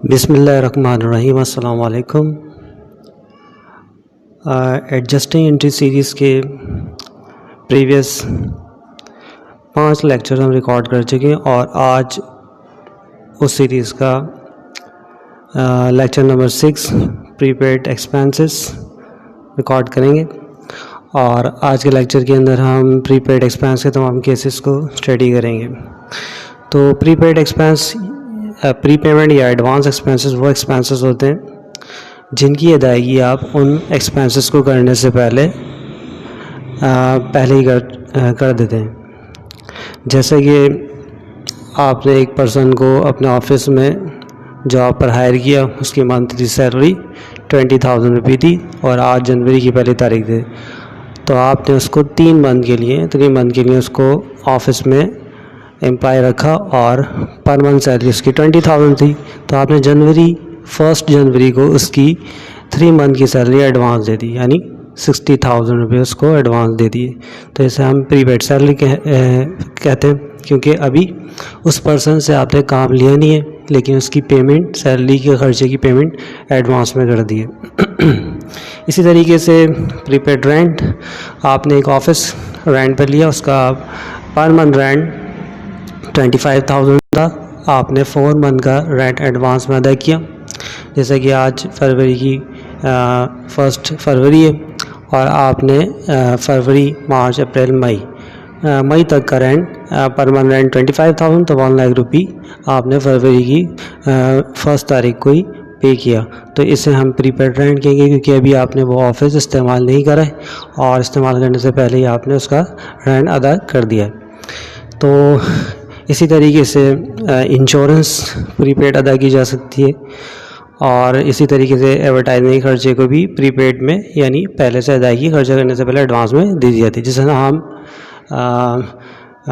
बिस्मिल्लाहिर्रहमानिर्रहीम। अस्सलाम वालेकुम। एडजस्टिंग एंट्री सीरीज़ के प्रीवियस 5 लेक्चर हम रिकॉर्ड कर चुके हैं और आज उस सीरीज़ का lecture number 6 prepaid expenses record करेंगे। और आज के लेक्चर के अंदर हम प्रीपेड एक्सपेंस के तमाम केसेस को स्टडी करेंगे। तो प्रीपेड एक्सपेंस प्रीपेमेंट या एडवांस एक्सपेंसेस वो एक्सपेंसेस होते हैं जिनकी अदायगी आप उन एक्सपेंसेस को करने से पहले ही कर देते हैं। जैसे कि आपने एक पर्सन को अपने ऑफिस में जॉब पर हायर किया, उसकी मंथली सैलरी 20,000 रुपये थी और आज जनवरी की पहली तारीख थी, तो आपने उसको 3 मंथ के लिए उसको ऑफिस में एम्प्लॉय रखा और पर मंथ सैलरी उसकी 20,000 थी। तो आपने 1 जनवरी को उसकी 3 मंथ की सैलरी एडवांस दे दी, यानी 60,000 रुपये उसको एडवांस दे दिए। तो इसे हम प्रीपेड सैलरी कहते हैं, क्योंकि अभी उस पर्सन से आपने काम लिया नहीं है, लेकिन उसकी पेमेंट, सैलरी के खर्चे की पेमेंट एडवांस में कर दी है। इसी तरीके से प्रीपेड रेंट, आपने एक ऑफिस रेंट पर लिया, उसका पर मंथ रेंट 25,000 था, आपने 4 मंथ का रेंट एडवांस में अदा किया। जैसे कि आज फरवरी की 1 फरवरी है और आपने फरवरी, मार्च, अप्रैल, मई तक का रेंट पर मंथ रेंट 25,000, तो 1 लाख रुपये आपने फरवरी की 1 तारीख को ही पे किया। तो इसे हम प्रीपेड रेंट कहेंगे, क्योंकि अभी आपने वो ऑफिस इस्तेमाल नहीं करा है और इस्तेमाल करने से पहले ही आपने उसका रेंट अदा कर दिया है। तो इसी तरीके से इंश्योरेंस प्रीपेड अदा की जा सकती है और इसी तरीके से एडवर्टाइजमेंट खर्चे को भी प्रीपेड में, यानी पहले से अदायगी खर्चा करने से पहले एडवांस में दी जाती है। जिसे हम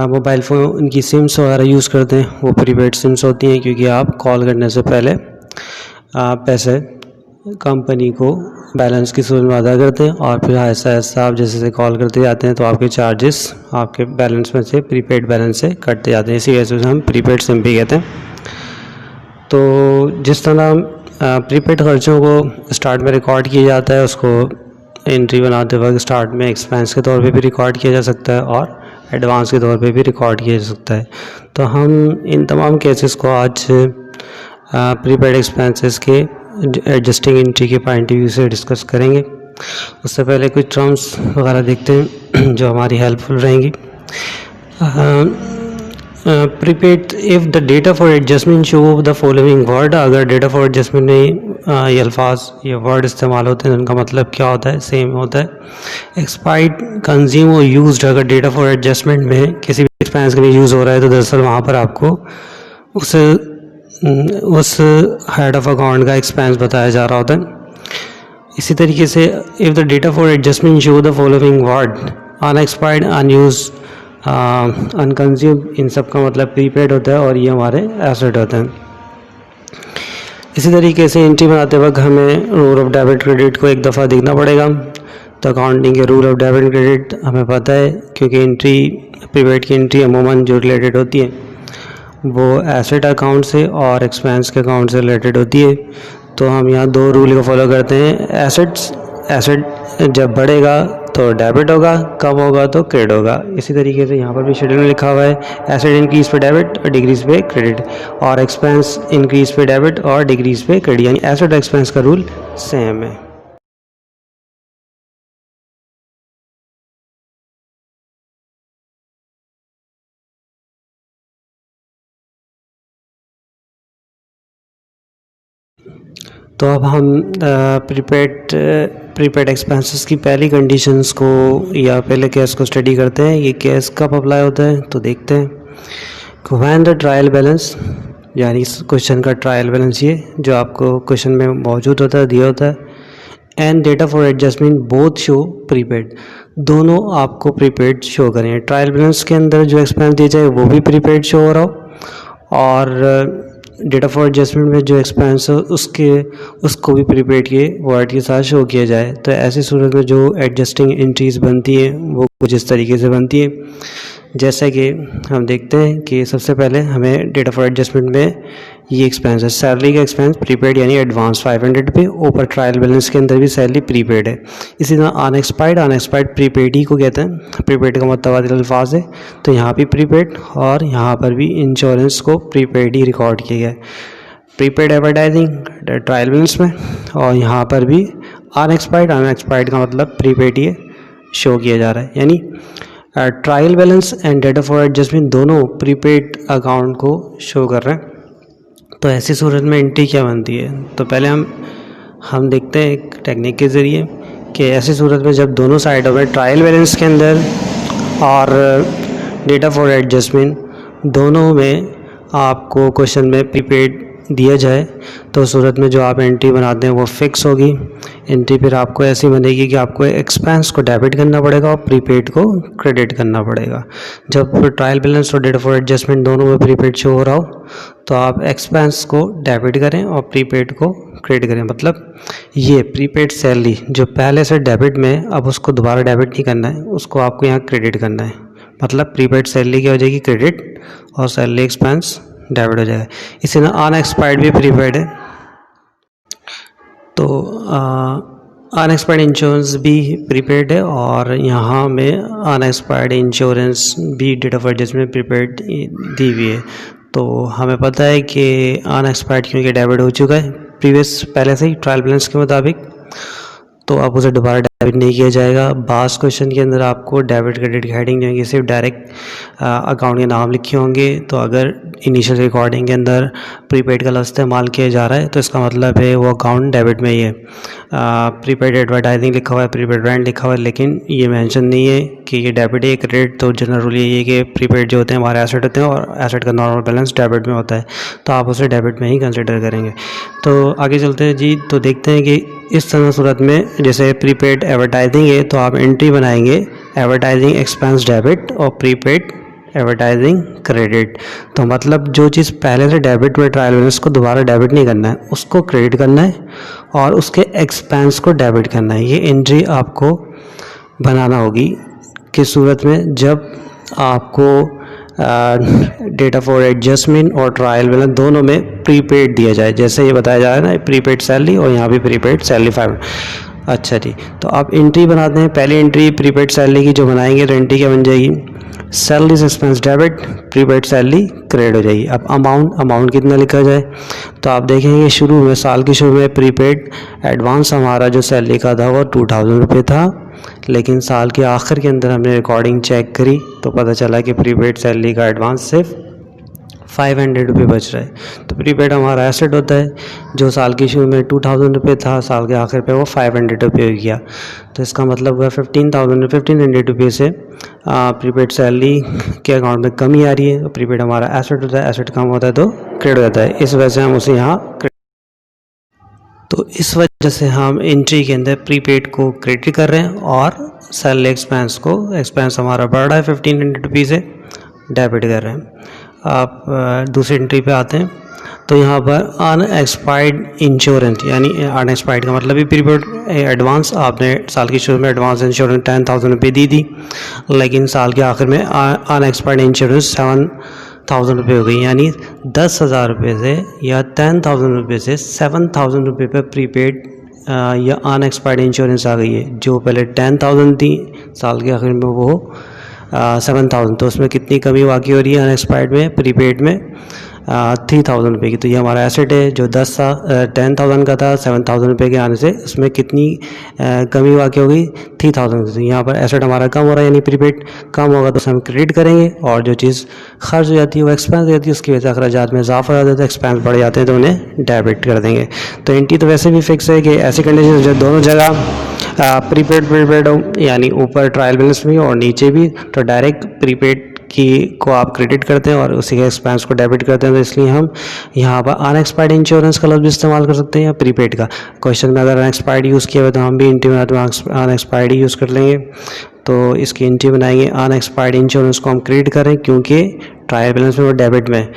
मोबाइल फ़ोन की सिम्स वगैरह यूज़ करते हैं, वो प्रीपेड सिम्स होती हैं, क्योंकि आप कॉल करने से पहले पैसे कंपनी को बैलेंस की सूरत में अदा करते हैं और फिर ऐसा आप जैसे कॉल करते जाते हैं तो आपके चार्जेस आपके बैलेंस में से, प्रीपेड बैलेंस से कटते जाते हैं। इसी वजह से हम प्रीपेड सिम भी कहते हैं। तो जिस तरह प्रीपेड खर्चों को स्टार्ट में रिकॉर्ड किया जाता है, उसको एंट्री बनाते वक्त स्टार्ट में एक्सपेंस के तौर पे भी रिकॉर्ड किया जा सकता है और एडवांस के तौर पे भी रिकॉर्ड किया जा सकता है। तो हम इन तमाम केसेस को आज प्रीपेड एक्सपेंसेस के एडजस्टिंग एंट्री के पॉइंट ऑफ व्यू से डिस्कस करेंगे। उससे पहले कुछ टर्म्स वगैरह देखते हैं जो हमारी हेल्पफुल रहेंगी। Prepaid if the data for adjustment show the following word, अगर डेटा फॉर एडजस्टमेंट में ये अल्फाज, ये वर्ड इस्तेमाल होते हैं, उनका मतलब क्या होता है, सेम होता है। एक्सपायर्ड, कंज्यूम और यूज्ड, अगर डेटा फॉर एडजस्टमेंट में किसी भी एक्सपेंस के लिए यूज़ हो रहा है तो दरअसल वहाँ पर आपको उस हेड ऑफ अकाउंट का एक्सपेंस बताया जा रहा होता है। इसी तरीके से if the data for adjustment show the following word, unexpired, unused, unconsumed, इन सब का मतलब प्रीपेड होता है और ये हमारे एसेट होते हैं। इसी तरीके से एंट्री बनाते वक्त हमें रूल ऑफ डेबिट क्रेडिट को एक दफ़ा देखना पड़ेगा। तो अकाउंटिंग के रूल ऑफ डेबिट क्रेडिट हमें पता है, क्योंकि एंट्री, प्रीपेड की एंट्री अमूमन जो रिलेटेड होती है वो एसेट अकाउंट से और एक्सपेंस के अकाउंट से रिलेटेड होती है। तो हम यहाँ 2 रूल को फॉलो करते हैं। एसेट जब बढ़ेगा तो डेबिट होगा, कम होगा तो क्रेडिट होगा। इसी तरीके से यहाँ पर भी शेड्यूल में लिखा हुआ है, एसेट इंक्रीज पे डेबिट और डिक्रीज पे क्रेडिट, और एक्सपेंस इंक्रीज पे डेबिट और डिक्रीज पे क्रेडिट, यानी एसेट और एक्सपेंस का रूल सेम है। तो अब हम प्रीपेड एक्सपेंसेस की पहली कंडीशंस को या पहले केस को स्टडी करते हैं। ये केस कब अप्लाई होता है तो देखते हैं। व्हेन द ट्रायल बैलेंस, यानी इस क्वेश्चन का ट्रायल बैलेंस ये जो आपको क्वेश्चन में मौजूद होता है, दिया होता है, and data for adjustment both show prepaid, दोनों आपको प्रीपेड शो करें। ट्रायल बैलेंस के अंदर जो एक्सपेंस दिया जाए वो भी प्रीपेड शो हो रहा हो और डेटा फॉर एडजस्टमेंट में जो एक्सपेंस है उसको भी प्रीपेड के वर्ड के साथ शो किया जाए। तो ऐसी सूरत में जो एडजस्टिंग एंट्रीज बनती हैं वो कुछ इस तरीके से बनती है। जैसा कि हम देखते हैं कि सबसे पहले हमें डेटा फॉर एडजस्टमेंट में ये एक्सपेंस है। सैलरी का एक्सपेंस प्रीपेड यानी एडवांस 500 रुपये, ऊपर ट्रायल बैलेंस के अंदर भी सैलरी प्रीपेड है। इसी तरह अनएक्सपायर्ड प्रीपेड ही को कहते हैं। प्रीपेड का मुतबादिल अल्फाज है, तो यहाँ भी प्रीपेड और यहाँ पर भी इंश्योरेंस को प्रीपेड ही रिकॉर्ड किया गया है। प्रीपेड एडवर्टाइजिंग ट्रायल बैलेंस में, और यहाँ पर भी अनएक्सपायर्ड का मतलब प्रीपेड ही शो किया जा रहा है। यानी trial balance and data for adjustment दोनों प्रीपेड अकाउंट को शो कर रहे हैं। तो ऐसी सूरत में एंट्री क्या बनती है, तो पहले हम देखते हैं एक टेक्निक के ज़रिए कि ऐसी सूरत में जब दोनों साइडों में ट्रायल बैलेंस के अंदर और डेटा फॉर एडजस्टमेंट दोनों में आपको क्वेश्चन में प्रीपेड दिया जाए, तो सूरत में जो आप एंट्री बनाते हैं वो फिक्स होगी। एंट्री फिर आपको ऐसी बनेगी कि आपको एक्सपेंस को डेबिट करना पड़ेगा और प्रीपेड को क्रेडिट करना पड़ेगा। जब ट्रायल बैलेंस और डेटा फॉर एडजस्टमेंट दोनों में प्रीपेड शो हो रहा हो, तो आप एक्सपेंस को डेबिट करें और प्रीपेड को क्रेडिट करें। मतलब ये प्रीपेड सैलरी जो पहले से डेबिट में, अब उसको दोबारा डेबिट नहीं करना है, उसको आपको यहाँ क्रेडिट करना है। मतलब प्रीपेड सैलरी क्या हो जाएगी, क्रेडिट, और सैलरी एक्सपेंस डेबिट हो जाएगा। इसी तरह अनएक्सपायर्ड भी प्रीपेड है, तो अनएक्सपायर्ड इंश्योरेंस भी प्रीपेड है, और यहाँ में अनएक्सपायर्ड इंश्योरेंस भी डेट ऑफ एडजस्ट में प्रीपेड दी हुई है। तो हमें पता है कि अनएक्सपायर्ड क्योंकि डेबिट हो चुका है प्रीवियस पहले से ही ट्रायल बैलेंस के मुताबिक, तो अब उसे दोबारा डेबिट नहीं किया जाएगा। बास क्वेश्चन के अंदर आपको डेबिट क्रेडिट की हेडिंग देंगे, सिर्फ डायरेक्ट अकाउंट के नाम लिखे होंगे। तो अगर इनिशियल रिकॉर्डिंग के अंदर प्रीपेड का लफ्ज़ इस्तेमाल किया जा रहा है, तो इसका मतलब है वो अकाउंट डेबिट में ही है। प्रीपेड एडवर्टाइजिंग लिखा हुआ है, प्रीपेड ब्रांड लिखा हुआ है, लेकिन ये मेंशन नहीं है कि ये डेबिट है क्रेडिट। तो जनरल रूल ये है कि प्रीपेड जो होते हैं हमारे एसेट होते हैं, और एसेट का नॉर्मल बैलेंस डेबिट में होता है, तो आप उसे डेबिट में ही कंसिडर करेंगे। तो आगे चलते हैं जी, तो देखते हैं कि इस तरह सूरत में जैसे प्रीपेड एडवर्टाइजिंग है, तो आप एंट्री बनाएंगे एडवर्टाइजिंग एक्सपेंस डेबिट और प्रीपेड एडवर्टाइजिंग क्रेडिट। तो मतलब जो चीज़ पहले से डेबिट में ट्रायल बैलेंस को दोबारा डेबिट नहीं करना है, उसको क्रेडिट करना है, और उसके एक्सपेंस को डेबिट करना है। ये एंट्री आपको बनाना होगी किस सूरत में, जब आपको डेटा फॉर एडजस्टमेंट और ट्रायल बैलेंस दोनों में प्रीपेड दिया जाए। जैसे ये बताया जा रहा है ना, प्रीपेड सैलरी, और यहाँ भी प्रीपेड सैलरी 5। अच्छा जी, तो आप एंट्री बनाते हैं। पहली एंट्री प्रीपेड सैलरी की जो बनाएंगे, तो एंट्री क्या बन जाएगी, salaries expense debit, prepaid salary credit हो जाएगी। अब अमाउंट कितना लिखा जाए, तो आप देखेंगे शुरू में, साल के शुरू में प्रीपेड एडवांस हमारा जो सैलरी का था वो 2000 रुपये था, लेकिन साल के आखिर के अंदर हमने रिकॉर्डिंग चेक करी तो पता चला कि प्रीपेड सैलरी का एडवांस सिर्फ 500 रुपये बच रहा है। तो प्रीपेड हमारा एसेट होता है जो साल की शुरू में 2000 रुपये था, साल के आखिर पे वो 500 रुपये हो गया। तो इसका मतलब हुआ 1500 रुपये से प्रीपेड सैलरी के अकाउंट में कमी आ रही है। तो प्रीपेड हमारा एसेट होता है, एसेट कम होता है तो क्रेडिट हो जाता है, इस वजह से हम उसे यहाँ, तो इस वजह से हम एंट्री के अंदर प्रीपेड को क्रेडिट कर रहे हैं और सैलरी एक्सपेंस हमारा बढ़ रहा है 1500 रुपये से डेबिट कर रहे हैं। आप दूसरी एंट्री पे आते हैं, तो यहाँ पर अनएक्सपायर्ड इंश्योरेंस, यानी अनएक्सपायर्ड का मतलब भी प्रीपेड एडवांस, आपने साल की शुरू में एडवांस इंश्योरेंस 10,000 रुपये दी थी, लेकिन साल के आखिर में अनएक्सपायर्ड इंश्योरेंस 7,000 रुपये हो गई, यानी 10,000 रुपये से या 10,000 रुपये से 7,000 रुपये पर प्रीपेड या अनएक्सपायर्ड इंश्योरेंस आ गई है। जो पहले 10,000 थी, साल के आखिर में वो 7,000, तो उसमें कितनी कमी वाक़ई हो रही है अनएक्सपायर्ड में, प्रीपेड में 3,000 रुपये की। तो ये हमारा एसेट है जो 10,000 का था, 7,000 रुपये के आने से उसमें कितनी कमी वाक़ई हो गई, 3,000। तो यहाँ पर एसेट हमारा कम हो रहा है, यानी प्रीपेड कम होगा तो उसे हम क्रेडिट करेंगे, और जो चीज़ खर्च हो जाती है वो एक्सपेंस हो जाती है, उसकी वजह से अखराजात में इजाफा हो जाता है, तो एक्सपेंस बढ़ जाते हैं तो उन्हें डेबिट कर देंगे। तो एंट्री तो वैसे भी फिक्स है कि ऐसी कंडीशन जो दोनों जगह प्रीपेड हो, यानी ऊपर ट्रायल बैलेंस भी और नीचे भी, तो डायरेक्ट प्रीपेड को आप क्रेडिट करते हैं और उसी के एक्सपेंस को डेबिट करते हैं। तो इसलिए हम यहाँ पर अनएक्सपायर्ड इंश्योरेंस का लफ्ज़ भी इस्तेमाल कर सकते हैं या प्रीपेड का। क्वेश्चन में अगर अनएक्सपायर्ड यूज़ किया हुआ तो हम भी एंट्री में अनएक्सपायर्ड ही यूज़ कर लेंगे। तो इसकी एंट्री बनाएंगे, अनएक्सपायर्ड इंश्योरेंस को हम क्रेडिट करें क्योंकि ट्रायल बैलेंस में वो डेबिट में,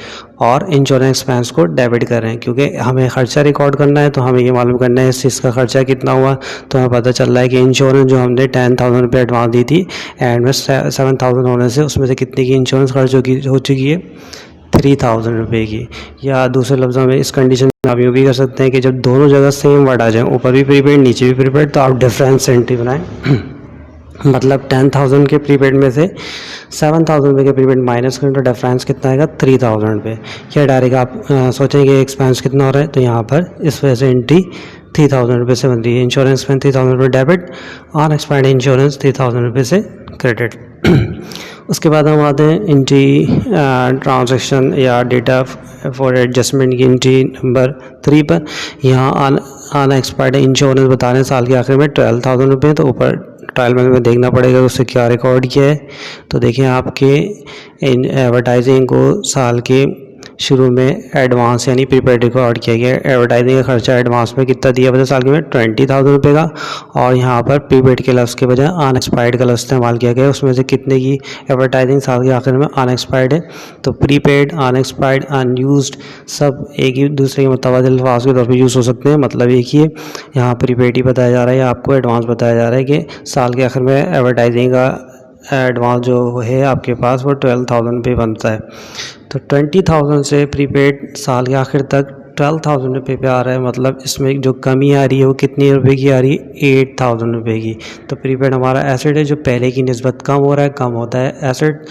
और इंश्योरेंस एक्सपेंस को डेबिट कर रहे हैं क्योंकि हमें खर्चा रिकॉर्ड करना है, तो हमें ये मालूम करना है इस चीज़ का खर्चा कितना हुआ। तो हमें पता चल रहा है कि इंश्योरेंस जो हमने 10,000 रुपये एडवांस दी थी, एंड में 7,000 होने से उसमें से कितने की इंश्योरेंस खर्च हो चुकी है, ₹3000 की। या दूसरे लफ्ज़ों में इस कंडीशन में आप यूँ भी कर सकते हैं कि जब दोनों जगह सेम वर्ड आ जाए, ऊपर भी प्रीपेड नीचे भी प्रीपेड, तो आप डिफरेंस एंट्री बनाएं। मतलब 10,000 के प्रीपेड में से 7,000 के प्रीपेड माइनस करें तो डिफरेंस कितना आएगा, 3,000। या डायरेक्ट आप सोचेंगे एक्सपेंस कितना हो रहा है, तो यहाँ पर इस वजह से एंट्री ₹3,000 से बन रही है। इंश्योरेंस में ₹3,000 डेबिट, अनएक्सपायर्ड इंश्योरेंस ₹3,000 से क्रेडिट। उसके बाद हम आते हैं एंट्री ट्रांजैक्शन या डेटा फॉर एडजस्टमेंट की एंट्री नंबर 3 पर। यहाँ अनएक्सपायर्ड इंश्योरेंस बता रहे हैं साल के आखिर में ₹12,000, तो ऊपर ट्रायल बैलेंस में देखना पड़ेगा उससे क्या रिकॉर्ड किया है। तो देखिए आपके एडवर्टाइजिंग को साल के शुरू में एडवांस यानी प्रीपेड रिकॉर्ड किया गया। एडवर्टाइजिंग का खर्चा एडवांस में कितना दिया बता साल के में, ₹20,000 का। और यहाँ पर प्रीपेड के लफ्ज़ के बजाय अनएक्सपायर्ड का लफ्ज़ इस्तेमाल किया गया। उसमें से कितने की एडवर्टाइजिंग साल के आखिर में अनएक्सपायर्ड है, तो प्रीपेड, अनएक्सपायर्ड, अनयूज्ड सब एक ही दूसरे के मुतबादिल अल्फाज के तौर पर यूज़ हो सकते हैं। मतलब एक ही है, यहाँ प्रीपेड ही बताया जा रहा है या आपको एडवांस बताया जा रहा है कि साल के आखिर में एडवर्टाइजिंग का एडवांस जो है आपके पास वो ₹12,000 बनता है। तो 20,000 से प्रीपेड साल के आखिर तक ₹12,000 पे आ रहा है। मतलब इसमें जो कमी आ रही है वो कितनी रुपए की आ रही है, ₹8,000 की। तो प्रीपेड हमारा एसेट है जो पहले की निस्बत कम हो रहा है, कम होता है एसेट।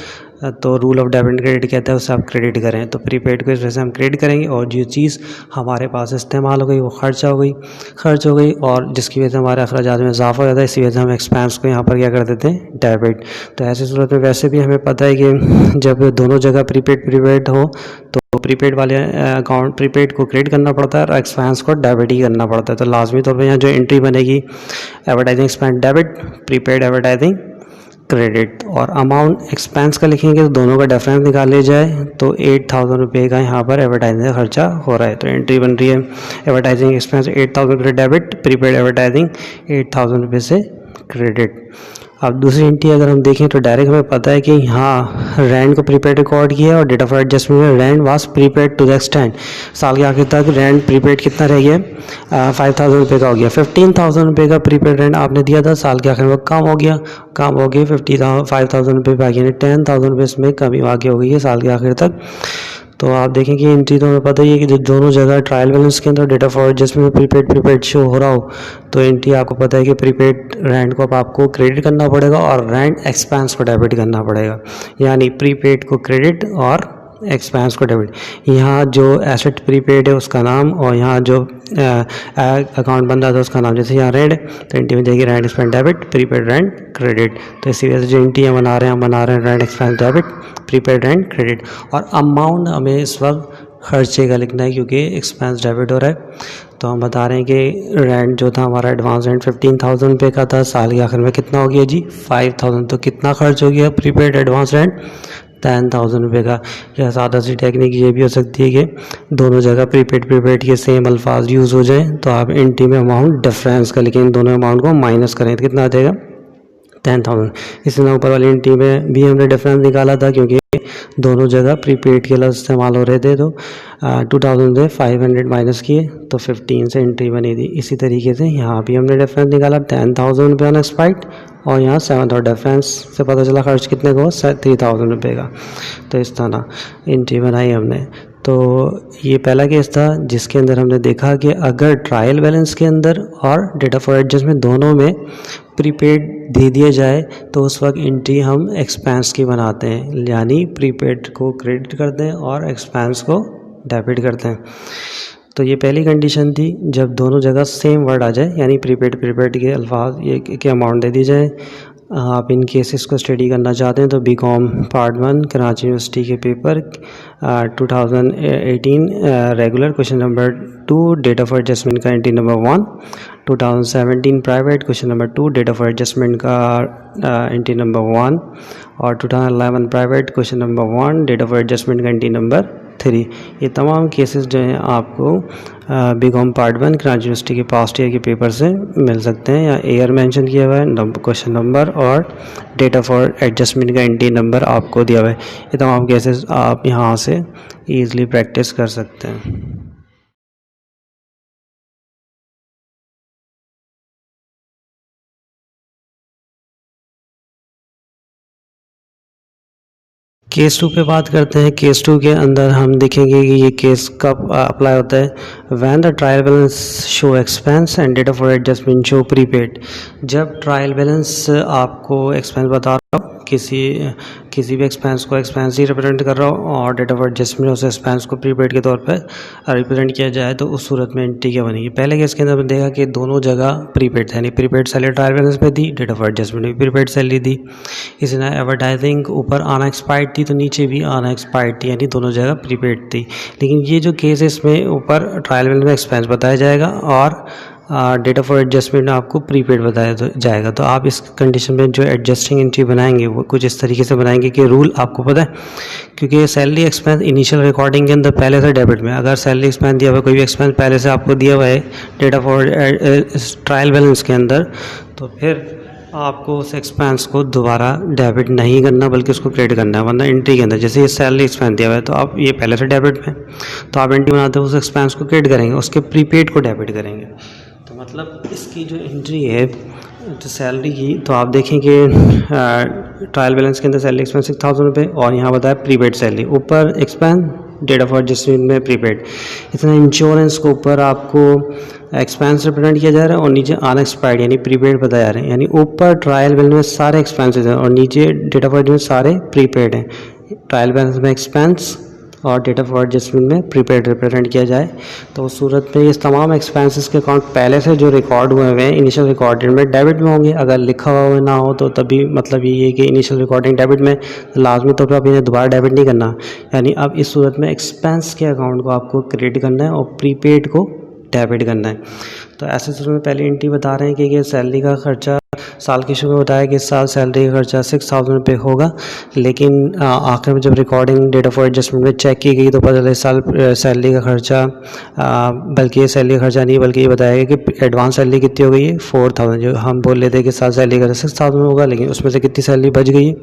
तो रूल ऑफ डेबिट क्रेडिट कहता है उससे आप क्रेडिट करें, तो प्रीपेड को इस वजह से हम क्रेडिट करेंगे। और जो चीज़ हमारे पास इस्तेमाल हो गई वो खर्च हो गई और जिसकी वजह से हमारे अखराजात में इजाफा हो जाता है, इसी वजह से हम एक्सपेंस को यहाँ पर क्या कर देते हैं, डेबिट। तो ऐसी सूरत में वैसे भी हमें पता है कि जब दोनों जगह प्रीपेड हो तो प्रीपेड वाले अकाउंट प्रीपेड को क्रेडिट करना पड़ता है और एक्सपेंस को डेबिट ही करना पड़ता है। तो लाजमी तौर पर यहाँ जो एंट्री बनेगी, advertising expense debit, prepaid advertising credit. और अमाउंट एक्सपेंस का लिखेंगे तो दोनों का डिफरेंस निकाल लिया जाए, तो ₹8,000 का यहाँ पर एडवर्टाइजिंग का खर्चा हो रहा है। तो एंट्री बन रही है advertising expense ₹8,000 debit, prepaid advertising ₹8,000 से क्रेडिट। अब दूसरी एंट्री अगर हम देखें तो डायरेक्ट हमें पता है कि यहाँ रैंड को प्रीपेड रिकॉर्ड किया है और डेटा फॉर एडजस्टमेंट में rent was prepaid to the extent साल के आखिर तक रैंड प्रीपेड कितना रह गया, ₹5,000 का हो गया। ₹15,000 का प्रीपेड रैंड आपने दिया था, साल के आखिर में कम हो गया ₹5,000 यानी ₹10,000 इसमें कमी आगे हो गई है साल के आखिर तक। तो आप देखें कि एंट्री तो हमें पता ही है कि जब दोनों जगह ट्रायल बैलेंस के अंदर डेटा फॉर एडजस्टमेंट में प्रीपेड शो हो रहा हो, तो एंट्री आपको पता है कि प्रीपेड रैंड को अब आपको क्रेडिट करना पड़ेगा और रैंड एक्सपेंस को डेबिट करना पड़ेगा। यानी प्रीपेड को क्रेडिट और एक्सपेंस को डेबिट। यहाँ जो एसेट प्रीपेड है उसका नाम और यहाँ जो अकाउंट बन रहा था उसका नाम, जैसे यहाँ रेंट है तो एंट्री में देखिए rent expense debit, prepaid rent credit. तो इसी वजह से जो एंट्री हम बना रहे हैं rent expense debit, prepaid rent credit. और अमाउंट हमें इस वक्त खर्चे का लिखना है क्योंकि एक्सपेंस डेबिट हो रहा है। तो हम बता रहे हैं कि रेंट जो था हमारा एडवांस रेंट ₹15,000 का था, साल के आखिर में कितना हो गया जी, 5,000। तो कितना खर्च हो गया प्रीपेड एडवांस रेंट, ₹10,000 का। या सादा सी टेक्निक ये भी हो सकती है कि दोनों जगह प्रीपेड के सेम अल्फाज यूज़ हो जाए, तो आप एंट्री में अमाउंट डिफरेंस का लिखें, दोनों अमाउंट को माइनस करें तो कितना आ जाएगा, 10,000। इसी तरह ऊपर वाली एंट्री में भी हमने डिफरेंस निकाला था क्योंकि दोनों जगह प्रीपेड के लफ्ज़ इस्तेमाल हो रहे थे, तो 2,000 से 500 माइनस किए तो 15 से एंट्री बनी थी। इसी तरीके से यहाँ भी हमने डिफरेंस निकाला, ₹10,000 अनएक्सपायर्ड और यहाँ 7 और डिफरेंस से पता चला खर्च कितने का हुआ, ₹3,000 का। तो इस तरह एंट्री बनाई हमने। तो ये पहला केस था जिसके अंदर हमने देखा कि अगर ट्रायल बैलेंस के अंदर और डेटा फॉर एडजस्टमेंट दोनों में प्रीपेड दे दिया जाए तो उस वक्त एंट्री हम एक्सपेंस की बनाते हैं, यानी प्रीपेड को क्रेडिट करते हैं और एक्सपेंस को डेबिट करते हैं। तो ये पहली कंडीशन थी जब दोनों जगह सेम वर्ड आ जाए, यानी प्रीपेड के अल्फाज ये के अमाउंट दे दी जाए। आप इन केसेस को स्टडी करना चाहते हैं तो बीकॉम पार्ट 1 कराची यूनिवर्सिटी के paper 2018 regular question number 2 data for adjustment का entry number 1, 2017 private question number 2 data for adjustment का एंट्री नंबर 1 और 2011 private question number 1 data for adjustment का एंट्री नंबर 3। ये तमाम केसेस जो हैं आपको बीकॉम पार्ट 1 कराची यूनिवर्सिटी के पास्ट ईयर के पेपर से मिल सकते हैं। या ईयर मेंशन किया हुआ है, क्वेश्चन नंबर और डेटा फॉर एडजस्टमेंट का एंट्री नंबर आपको दिया हुआ है। ये तमाम केसेस आप यहाँ से ईज़िली प्रैक्टिस कर सकते हैं। केस 2 पे बात करते हैं। केस 2 के अंदर हम देखेंगे कि ये केस कब अप्लाई होता है। When the trial balance show expense and data for adjustment show prepaid. जब ट्रायल बैलेंस आपको एक्सपेंस बता रहा हो, किसी भी एक्सपेंस को एक्सपेंस ही रिप्रेजेंट कर रहा हो और डेटा फॉर एडजस्टमेंट उस एक्सपेंस को प्रीपेड के तौर पर रिप्रेजेंट किया जाए, तो उस सूरत में एंट्री क्या बनेगी। पहले केस के अंदर हमने देखा कि दोनों जगह प्रीपेड था, यानी प्रीपेड सैलरी ट्रायल बैलेंस में दी, डेटा फॉर एडजस्टमेंट भी प्रीपेड सैलरी दी। इसी तरह एडवर्टाइजिंग ऊपर आना एक्सपायर्ड थी तो नीचे भी आना एक्सपायर्ड थी, यानी दोनों जगह प्रीपेड थी। लेकिन ये जो केस है इसमें ऊपर ट्रायल बैलेंस में एक्सपेंस बताया जाएगा और डेटा फॉर एडजस्टमेंट में आपको प्रीपेड बताया जाएगा। तो आप इस कंडीशन में जो एडजस्टिंग एंट्री बनाएंगे वो कुछ इस तरीके से बनाएंगे कि रूल आपको पता है, क्योंकि सैलरी एक्सपेंस इनिशियल रिकॉर्डिंग के अंदर पहले से डेबिट में, अगर सैलरी एक्सपेंस दिया हुआ कोई भी एक्सपेंस पहले से आपको दिया हुआ है डेटा फॉर ट्रायल बैलेंस के अंदर, तो फिर आपको उस एक्सपेंस को दोबारा डेबिट नहीं करना बल्कि उसको क्रेडिट करना है। वरना एंट्री के अंदर जैसे ये सैलरी एक्सपेंस दिया हुआ है तो आप ये पहले से डेबिट में, तो आप एंट्री बनाते हो उस एक्सपेंस को क्रेडिट करेंगे, उसके प्रीपेड को डेबिट करेंगे। तो मतलब इसकी जो एंट्री है तो सैलरी की, तो आप देखें कि ट्रायल बैलेंस के अंदर सैलरी एक्सपेंस 6,000 रुपये और यहाँ बताया प्रीपेड सैलरी, ऊपर एक्सपेंस डेटा फॉर एडजस्टमेंट में प्रीपेड। इतना इंश्योरेंस को ऊपर आपको एक्सपेंस रिप्रेजेंट किया जा रहा है और नीचे अनएक्सपायर्ड यानी प्रीपेड बताया जा रहे हैं, यानी ऊपर ट्रायल बैलेंस में सारे एक्सपेंसेस हैं और नीचे डेटा फॉर एडजस्टमेंट सारे प्रीपेड हैं। ट्रायल बैलेंस में एक्सपेंस और डेटा फॉर एडजस्टमेंट में प्रीपेड रिप्रेजेंट किया जाए, तो उस सूरत में ये तमाम एक्सपेंसेस के अकाउंट पहले से जो रिकॉर्ड हुए हुए हैं इनिशियल रिकॉर्डिंग में डेबिट में होंगे। अगर लिखा हुआ ना हो तो तभी मतलब ये है कि इनिशियल रिकॉर्डिंग डेबिट में, लाजमी तौर पर आप इन्हें दोबारा डेबिट नहीं करना। यानी अब इस सूरत में एक्सपेंस के अकाउंट को आपको क्रेडिट करना है और प्रीपेड को डेबिट करना है। तो ऐसे सूरत में पहली एंट्री बता रहे हैं कि ये सैलरी का खर्चा साल के शुरू में बताया कि इस साल सैलरी का खर्चा 6,000 रुपये होगा, लेकिन आखिर में जब रिकॉर्डिंग डेटा फॉर एडजस्टमेंट में चेक की गई तो पता चला इस साल सैलरी का खर्चा बल्कि ये सैलरी का खर्चा नहीं बल्कि ये बताया गया कि एडवांस सैलरी कितनी हो गई है 4,000। जो हम बोल लेते हैं कि साल सैलरी का 6,000 होगा, लेकिन उसमें से कितनी सैलरी बच गई है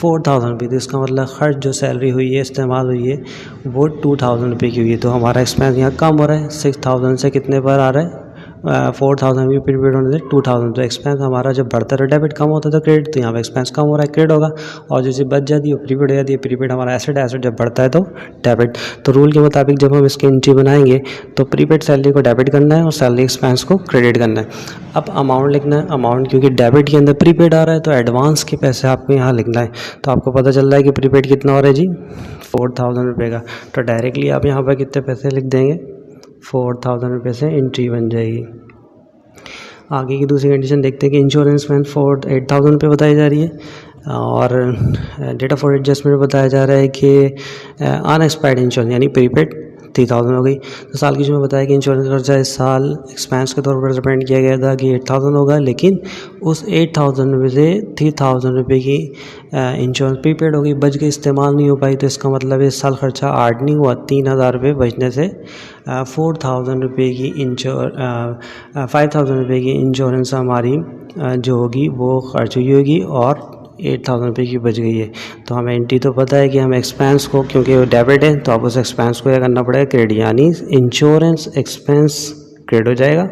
4,000 रुपये। तो इसका मतलब खर्च जो सैलरी हुई है इस्तेमाल हुई है वो 2,000 रुपये की हुई है। तो हमारा एक्सपेंस यहाँ कम हो रहा है, 6,000 से कितने पर आ रहा है 4,000 भी प्रीपेड होने से 2,000। तो एक्सपेंस हमारा जब बढ़ता है डेबिट कम होता है तो क्रेडिट, तो यहाँ पे एक्सपेंस कम हो रहा है क्रेडिट होगा और जो चीज़ बच जाती है वो प्रीपेड हो जाती है। प्रीपेड हमारा एसेट है, एसेट जब बढ़ता है तो डेबिट। तो रूल के मुताबिक जब हम इसकी एंट्री बनाएंगे तो प्रीपेड सैलरी को डेबिट करना है और सैलरी एक्सपेंस को क्रेडिट करना है। अब अमाउंट लिखना है, अमाउंट क्योंकि डेबिट के अंदर प्रीपेड आ रहा है तो एडवांस के पैसे आपको यहाँ लिखना है। तो आपको पता चल रहा है कि प्रीपेड कितना हो रहा है जी 4,000 रुपये का, तो डायरेक्टली आप यहाँ पर कितने पैसे लिख देंगे 4,000 रुपये से एंट्री बन जाएगी। आगे की दूसरी कंडीशन देखते हैं कि इंश्योरेंस फंड फॉर 8,000 रुपये बताई जा रही है और डेटा फॉर एडजस्टमेंट बताया जा रहा है कि अनएक्सपायर्ड इंश्योरेंस यानी प्रीपेड 3,000 हो गई। तो साल की जो मैं बताया कि इंश्योरेंस खर्चा इस साल एक्सपेंस के तौर पर रिप्रेजेंट किया गया था कि 8,000 होगा, लेकिन उस 8,000 रुपये से 3,000 रुपये की इंश्योरेंस प्रीपेड हो गई, बच गई, इस्तेमाल नहीं हो पाई। तो इसका मतलब इस साल खर्चा 8 नहीं हुआ, 3,000 रुपये बचने से 4,000 रुपये की 5,000 रुपये की इंश्योरेंस हमारी जो होगी वो खर्च हुई होगी और 8,000 रुपये की बच गई है। तो हमें एंट्री तो पता है कि हम एक्सपेंस को, क्योंकि वो डेबिट है तो अब उस एक्सपेंस को क्या करना पड़ेगा क्रेडिट, यानी इंश्योरेंस एक्सपेंस क्रेडिट हो जाएगा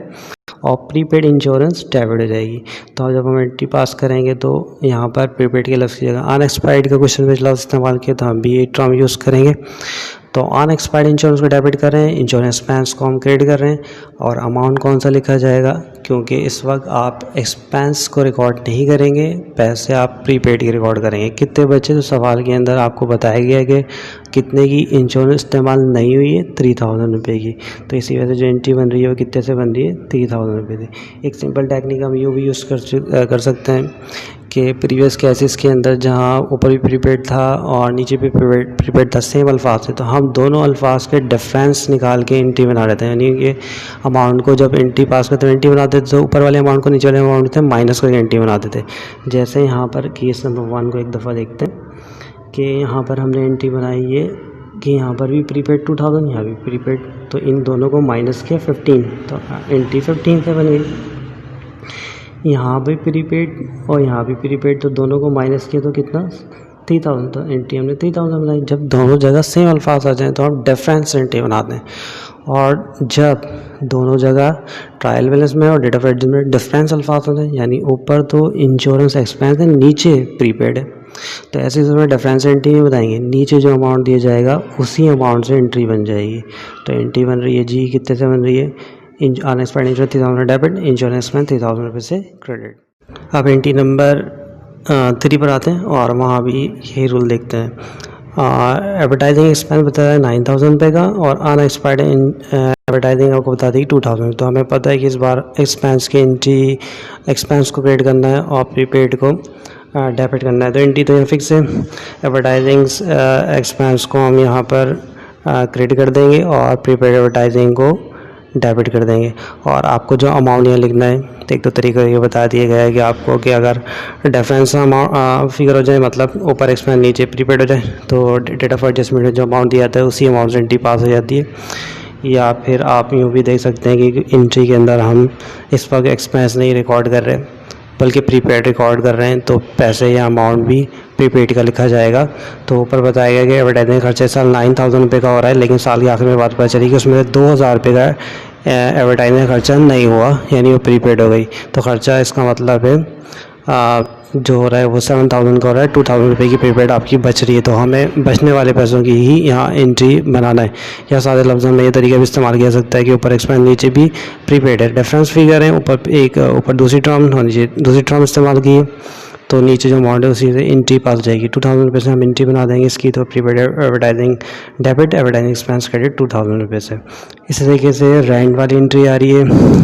और प्रीपेड इंश्योरेंस डेबिट हो जाएगी। तो जब हम एंट्री पास करेंगे तो यहाँ पर प्रीपेड के लफ्ज़ की जगह अनएक्सपायर्ड का क्वेश्चन में लफ्ज़ इस्तेमाल किया तो हम भी ये टर्म यूज़ करेंगे। तो अनएक्सपायर्ड इंश्योरेंस को डेबिट कर रहे हैं, इंश्योरेंस एक्सपेंस को हम क्रेडिट कर रहे हैं और अमाउंट कौन सा लिखा जाएगा, क्योंकि इस वक्त आप एक्सपेंस को रिकॉर्ड नहीं करेंगे, पैसे आप प्रीपेड के रिकॉर्ड करेंगे। कितने बचे तो सवाल के अंदर आपको बताया गया कि कितने की इंश्योरेंस इस्तेमाल नहीं हुई है 3,000 रुपये की। तो इसी वजह से जो एंट्री बन रही है वो कितने से बन रही है 3,000 रुपये से। एक सिंपल टेक्निक हम यूँ भी यूज़ कर सकते हैं कि प्रीवियस केसेस के अंदर जहाँ ऊपर भी प्रीपेड था और नीचे भी प्रीपेड था, सेम अल्फाज थे, तो हम दोनों अल्फाज के डिफरेंस निकाल के एंट्री बना लेते हैं। यानी कि अमाउंट को जब एंट्री पास करते एंट्री बनाते थे तो ऊपर वाले अमाउंट को नीचे वाले अमाउंट थे माइनस करके एंट्री बनाते थे। जैसे यहाँ पर केस नंबर 1 को एक दफ़ा देखते हैं कि यहाँ पर हमने एंट्री बनाई है कि यहाँ पर भी प्रीपेड 2,000, यहाँ भी प्रीपेड, तो इन दोनों को माइनस किया 15, तो एंट्री 15 से बन गई। यहाँ भी प्रीपेड और यहाँ भी प्रीपेड, तो दोनों को माइनस किया तो कितना 3,000, तो एंट्री हमने 3,000 बनाई। जब दोनों जगह सेम अल्फाज आ जाएँ तो हम डिफरेंस एंट्री बनाते हैं और जब दोनों जगह ट्रायल बैलेंस में और डेट ऑफ एडजस्टमेंट में डिफरेंस अल्फाज होते हैं, यानी ऊपर तो इंश्योरेंस एक्सपेंस है, नीचे प्रीपेड है, तो ऐसे समय डिफरेंस एंट्री नहीं बताएंगे, नीचे जो अमाउंट दिया जाएगा उसी अमाउंट से एंट्री बन जाएगी। तो एंट्री बन रही है जी कितने से बन रही है, अनएक्सपायर्ड इंश्योरेंस 3000 डेबिट, इंश्योरेंस में 3000 रुपये से क्रेडिट। अब एंट्री नंबर 3 पर आते हैं और वहाँ भी यही रूल देखते हैं। एडवर्टाइजिंग एक्सपेंस बताया है 9000 रुपये का और अनएक्सपायर्ड एडवर्टाइजिंग आपको बता दी 2000। तो हमें पता है कि इस बार एक्सपेंस की एंट्री एक्सपेंस को क्रेडिट करना है और प्रीपेड को डेबिट करना है। तो एंट्री तो यहाँ फिक्स है, एडवर्टाइजिंग एक्सपेंस को हम यहाँ पर क्रेडिट कर देंगे और प्रीपेड एडवर्टाइजिंग को डेबिट कर देंगे। और आपको जो अमाउंट यहाँ लिखना है, तो एक तो तरीका ये बता दिया गया है कि आपको कि अगर डिफरेंस अमाउंट फिगर हो जाए, मतलब ऊपर एक्सपेंस नीचे प्रीपेड हो जाए, तो डेट ऑफ एडजस्टमेंट में जो अमाउंट दिया जाता है उसी अमाउंट से एंट्री पास हो जाती है। या फिर आप यूँ भी देख सकते हैं कि एंट्री के अंदर हम इस वक्त एक्सपेंस नहीं रिकॉर्ड कर रहे बल्कि प्रीपेड रिकॉर्ड कर रहे हैं, तो पैसे या अमाउंट भी प्रीपेड का लिखा जाएगा। तो ऊपर बताया गया कि एडवर्टाइजिंग खर्चा इस साल 9000 रुपये का हो रहा है, लेकिन साल के आखिर में बात पता चली कि उसमें 2000 रुपये का एडवर्टाइजिंग खर्चा नहीं हुआ, यानी वो प्रीपेड हो गई। तो खर्चा इसका मतलब है जो हो रहा है वो 7000 का हो रहा है, 2000 रुपये की प्रीपेड आपकी बच रही है। तो हमें बचने वाले पैसों की ही यहाँ एंट्री बनाना है। या सादे लफ्ज़ों में ये तरीका भी इस्तेमाल किया सकता है कि ऊपर एक्सपेंस नीचे भी प्रीपेड है, डिफरेंस फिगर है, ऊपर दूसरी टर्म और नीचे दूसरी टर्म इस्तेमाल की है, तो नीचे जो अमाउंट है उसी से एंट्री पास हो जाएगी। 2000 रुपये से हम एंट्री बना देंगे इसकी, तो prepaid advertising debit, advertising expense credit 2000 रुपये से। इसी तरीके से रेंट वाली एंट्री आ रही है,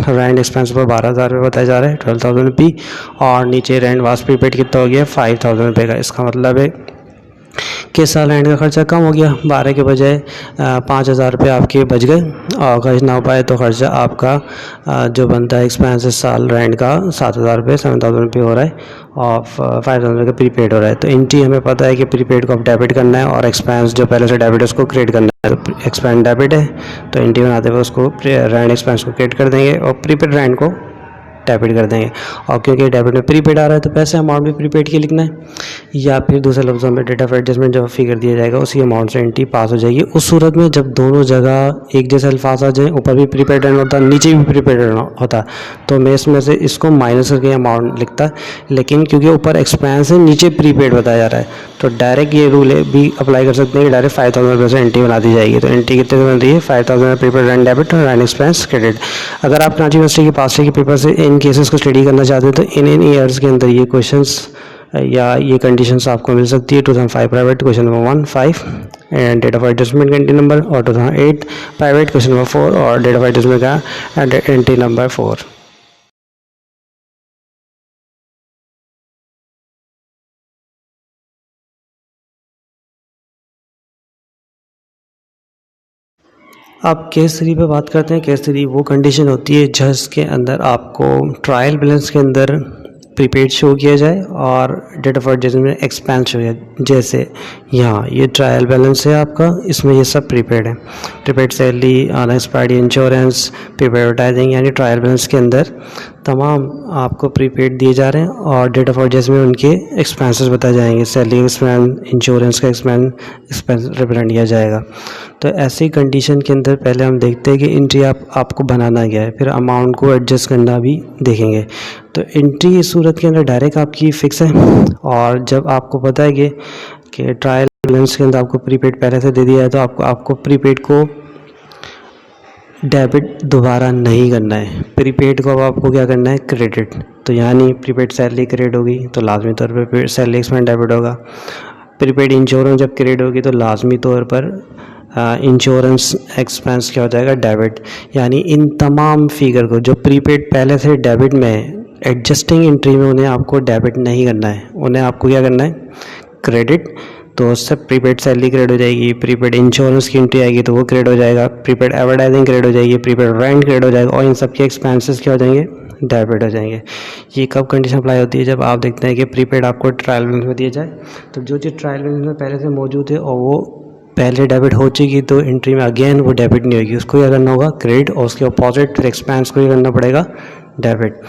रेंट एक्सपेंस पर 12000 रुपये बताया जा रहा है, 12000 रुपये, और नीचे रेंट वास प्रीपेड कितना हो गया 5000 रुपये का। इसका मतलब है कि इस साल रेंट का खर्चा कम हो गया, 12 के बजाय 5000 रुपये आपके बच गए, और खर्च ना हो पाए तो खर्चा आपका जो बनता है एक्सपेंस इस साल रेंट का 7000 रुपये 7000 रुपये हो रहा है और 5000 रुपये का प्रीपेड हो रहा है। तो एंट्री हमें पता है कि प्रीपेड को अब डेबिट करना है और एक्सपेंस जो पहले से डेबिट है उसको क्रेडिट करना है। तो एक्सपेंस डेबिट है तो एंट्री बनाते हुए उसको रेंट एक्सपेंस को क्रेडिट कर देंगे और प्रीपेड रेंट को डेबिट कर देंगे। और क्योंकि डेबिट में प्रीपेड आ रहा है तो पैसे अमाउंट भी प्रीपेड के लिखना है, या फिर दूसरे लफ्ज़ों में डेट ऑफ एडजस्टमेंट जो फिगर दिया जाएगा उसी अमाउंट से एंट्री पास हो जाएगी। उस सूरत में जब दोनों जगह एक जैसे अल्फाज आ जाए, ऊपर भी प्रीपेड रेंट होता है नीचे भी प्रीपेड रेंट होता, तो मैं इसमें से इसको माइनस करके अमाउंट लिखता। लेकिन क्योंकि ऊपर एक्सपेंस है नीचे प्रीपेड बताया जा रहा है, तो डायरेक्ट ये रूल भी अप्लाई कर सकते हैं कि डायरेक्ट 5000 रुपये से एंट्री बना दी जाएगी। तो एंट्री कितने बन रही है 5000 प्रीपेड रेंट डेबिट और रेंट एक्सपेंस क्रेडिट। अगर आप कराची यूनिवर्सिटी के पास के पेपर से इन केसेस को स्टडी करना चाहते हैं तो इन ईयर्स के अंदर ये क्वेश्चंस या ये कंडीशंस आपको मिल सकती है। 2005 private question number 1 5 and date of adjustment का एंट्री नंबर, और 2008 प्राइवेट क्वेश्चन नंबर 4 और डेट ऑफ एडजस्टमेंट का एंट्री नंबर 4। अब केस 3 पे बात करते हैं। केस 3 वो कंडीशन होती है जिसके अंदर आपको ट्रायल बैलेंस के अंदर प्रीपेड शो किया जाए और date of adjustment expense show किया। जैसे यहाँ ये ट्रायल बैलेंस है आपका, इसमें ये सब प्रीपेड है, prepaid salary, unexpired insurance, prepaid advertising, यानी ट्रायल बैलेंस के अंदर तमाम आपको प्रीपेड दिए जा रहे हैं और डेट ऑफ एडजस्टमेंट में उनके एक्सपेंसेस बताए जाएंगे, सैलरी एक्सपेंस, इंश्योरेंस का एक्सपेंस रिप्रेजेंट किया जाएगा। तो ऐसी कंडीशन के अंदर पहले हम देखते हैं कि एंट्री आपको बनाना क्या है, फिर अमाउंट को एडजस्ट करना भी देखेंगे। तो एंट्री इस सूरत के अंदर डायरेक्ट आपकी फ़िक्स है, और जब आपको पता है कि ट्रायल बैलेंस के अंदर आपको प्रीपेड पहले से दे दिया है तो आपको प्रीपेड को डेबिट दोबारा नहीं करना है, प्रीपेड को अब आपको क्या करना है क्रेडिट। तो यानी प्रीपेड सैलरी क्रेडिट होगी तो लाजमी तौर पर सैलरी एक्सपेंस डेबिट होगा, प्रीपेड इंश्योरेंस जब क्रेडिट होगी तो लाजमी तौर पर इंश्योरेंस एक्सपेंस क्या हो जाएगा डेबिट। यानी इन तमाम फिगर को जो प्रीपेड पहले से डेबिट में है, एडजस्टिंग एंट्री में उन्हें आपको डेबिट नहीं करना है, उन्हें आपको क्या करना है क्रेडिट। तो उससे प्रीपेड सैलरी क्रेडिट हो जाएगी, प्रीपेड इंश्योरेंस की एंट्री आएगी तो वो क्रेडिट हो जाएगा, प्रीपेड एडवर्टाइजिंग क्रेडिट हो जाएगी, प्रीपेड रेंट क्रेडिट हो जाएगा, और इन सब के एक्सपेंसेस क्या हो जाएंगे डेबिट हो जाएंगे। ये कब कंडीशन अप्लाई होती है, जब आप देखते हैं कि प्रीपेड आपको ट्रायल बैलेंस में दिया जाए, तो जो चीज़ ट्रायल बैलेंस में पहले से मौजूद है और वो पहले डेबिट हो चुकी तो एंट्री में अगेन वो डेबिट नहीं होगी, उसको क्या करना होगा क्रेडिट, और उसके अपोजिट फिर एक्सपेंस को ही करना पड़ेगा डेबिट।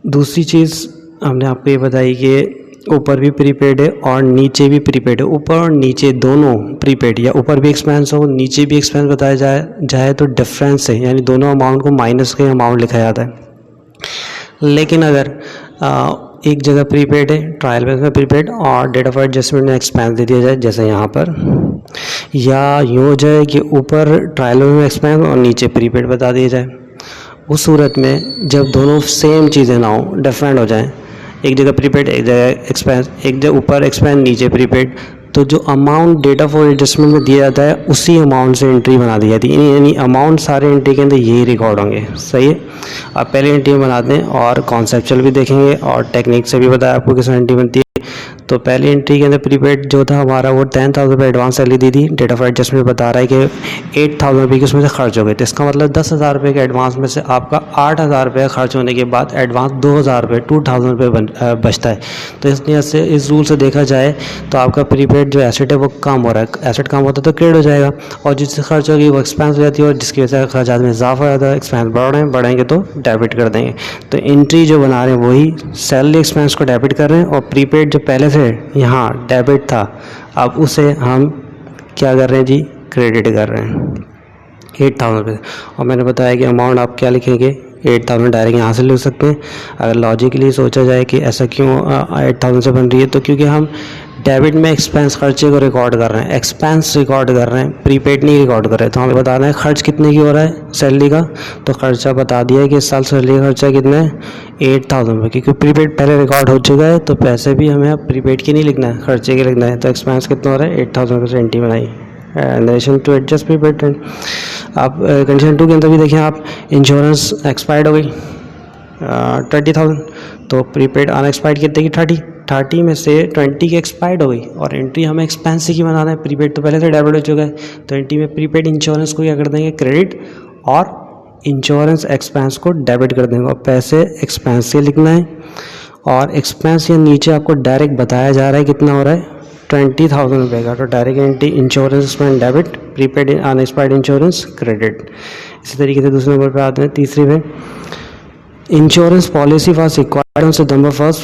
दूसरी चीज़ हमने आपको ये बताई कि ऊपर भी प्रीपेड है और नीचे भी प्रीपेड है, ऊपर और नीचे दोनों प्रीपेड, या ऊपर भी एक्सपेंस हो नीचे भी एक्सपेंस बताया जाए तो डिफरेंस है, यानी दोनों अमाउंट को माइनस के अमाउंट लिखा जाता है। लेकिन अगर एक जगह प्रीपेड है, ट्रायल बेस में प्रीपेड और डेट ऑफ एडजस्टमेंट में एक्सपेंस दे दिया जाए जैसे यहाँ पर, या यूँ हो जाए कि ऊपर ट्रायल में एक्सपेंस और नीचे प्रीपेड बता दिया जाए, उस सूरत में जब दोनों सेम चीज़ें ना हो, डिफरेंट हो जाएं, एक जगह प्रीपेड एक जगह एक्सपेंस, एक जगह ऊपर एक्सपेंस नीचे प्रीपेड, तो जो अमाउंट डेट ऑफ एडजस्टमेंट में दिया जाता है उसी अमाउंट से एंट्री बना दी जाती है, यानी अमाउंट सारे एंट्री के अंदर यही रिकॉर्ड होंगे। सही है, आप पहले एंट्री बना दें और कॉन्सेप्चुअल भी देखेंगे और टेक्निक से भी बताया आपको किस एंट्री बनती है। तो पहली एंट्री के अंदर प्रीपेड जो था हमारा वो 10,000 रुपये एडवांस सैलरी दी थी, डेट ऑफ एडजस्टमेंट बता रहा है कि 8,000 रुपये की उसमें से खर्च हो गए, तो इसका मतलब 10,000 रुपये के एडवांस में से आपका 8,000 रुपये खर्च होने के बाद एडवांस 2,000 रुपये 2,000 रुपये बचता है। तो इसलिए से इस रूल से देखा जाए तो आपका प्रीपेड जो एसेट है वो कम हो रहा है, एसेट कम होता है तो क्रेडिट हो जाएगा, और जिससे खर्च होगी वो एक्सपेंस हो जाती है, और जिसकी वजह से खर्चात में इजाफा हो जाता है, एक्सपेंस बढ़ेंगे तो डेबिट कर देंगे। तो एंट्री जो बना रहे हैं वही सैलरी एक्सपेंस को डेबिट कर रहे हैं, और प्रीपेड जो पहले से यहाँ डेबिट था अब उसे हम क्या कर रहे हैं जी, क्रेडिट कर रहे हैं 8,000 रुपये। और मैंने बताया कि अमाउंट आप क्या लिखेंगे, 8,000 डायरेक्ट यहाँ से लिख सकते हैं। अगर लॉजिकली सोचा जाए कि ऐसा क्यों 8,000 से बन रही है, तो क्योंकि हम डेबिट में एक्सपेंस खर्चे को रिकॉर्ड कर रहे हैं, एक्सपेंस रिकॉर्ड कर रहे हैं, प्रीपेड नहीं रिकॉर्ड कर रहे हैं। तो हमें बताना है खर्च कितने की हो रहा है सैलरी का, तो खर्चा बता दिया है कि इस साल सैलरी का खर्चा कितना है 8,000 रुपये, क्योंकि प्रीपेड पहले रिकॉर्ड हो चुका है, तो पैसे भी हमें अब प्रीपेड की नहीं लिखना है, खर्चे के लिखना है। तो एक्सपेंस कितना हो रहा है 8,000 रुपये से एंट्री बनाई condition to adjust prepaid rent. आप कंडीशन 2 के अंदर भी देखें, आप इंश्योरेंस एक्सपायर्ड हो गई 20,000, तो प्रीपेड अनएक्सपायर्ड कितने की 30 में से 20 की एक्सपायर्ड हो गई, और एंट्री हमें एक्सपेंस की बनाना है, प्रीपेड तो पहले से डेबिट हो चुका है, तो एंट्री में प्रीपेड इंश्योरेंस को क्या कर देंगे क्रेडिट, और इंश्योरेंस एक्सपेंस को डेबिट कर देंगे, और पैसे एक्सपेंस से लिखना है, और एक्सपेंस ये नीचे आपको डायरेक्ट बताया जा रहा है कितना हो रहा है 20,000 रुपये का, तो direct entry insurance expense debit, prepaid unexpired insurance credit. इसी तरीके से दूसरे नंबर पर आते हैं, तीसरे में insurance policy for acquired on September 1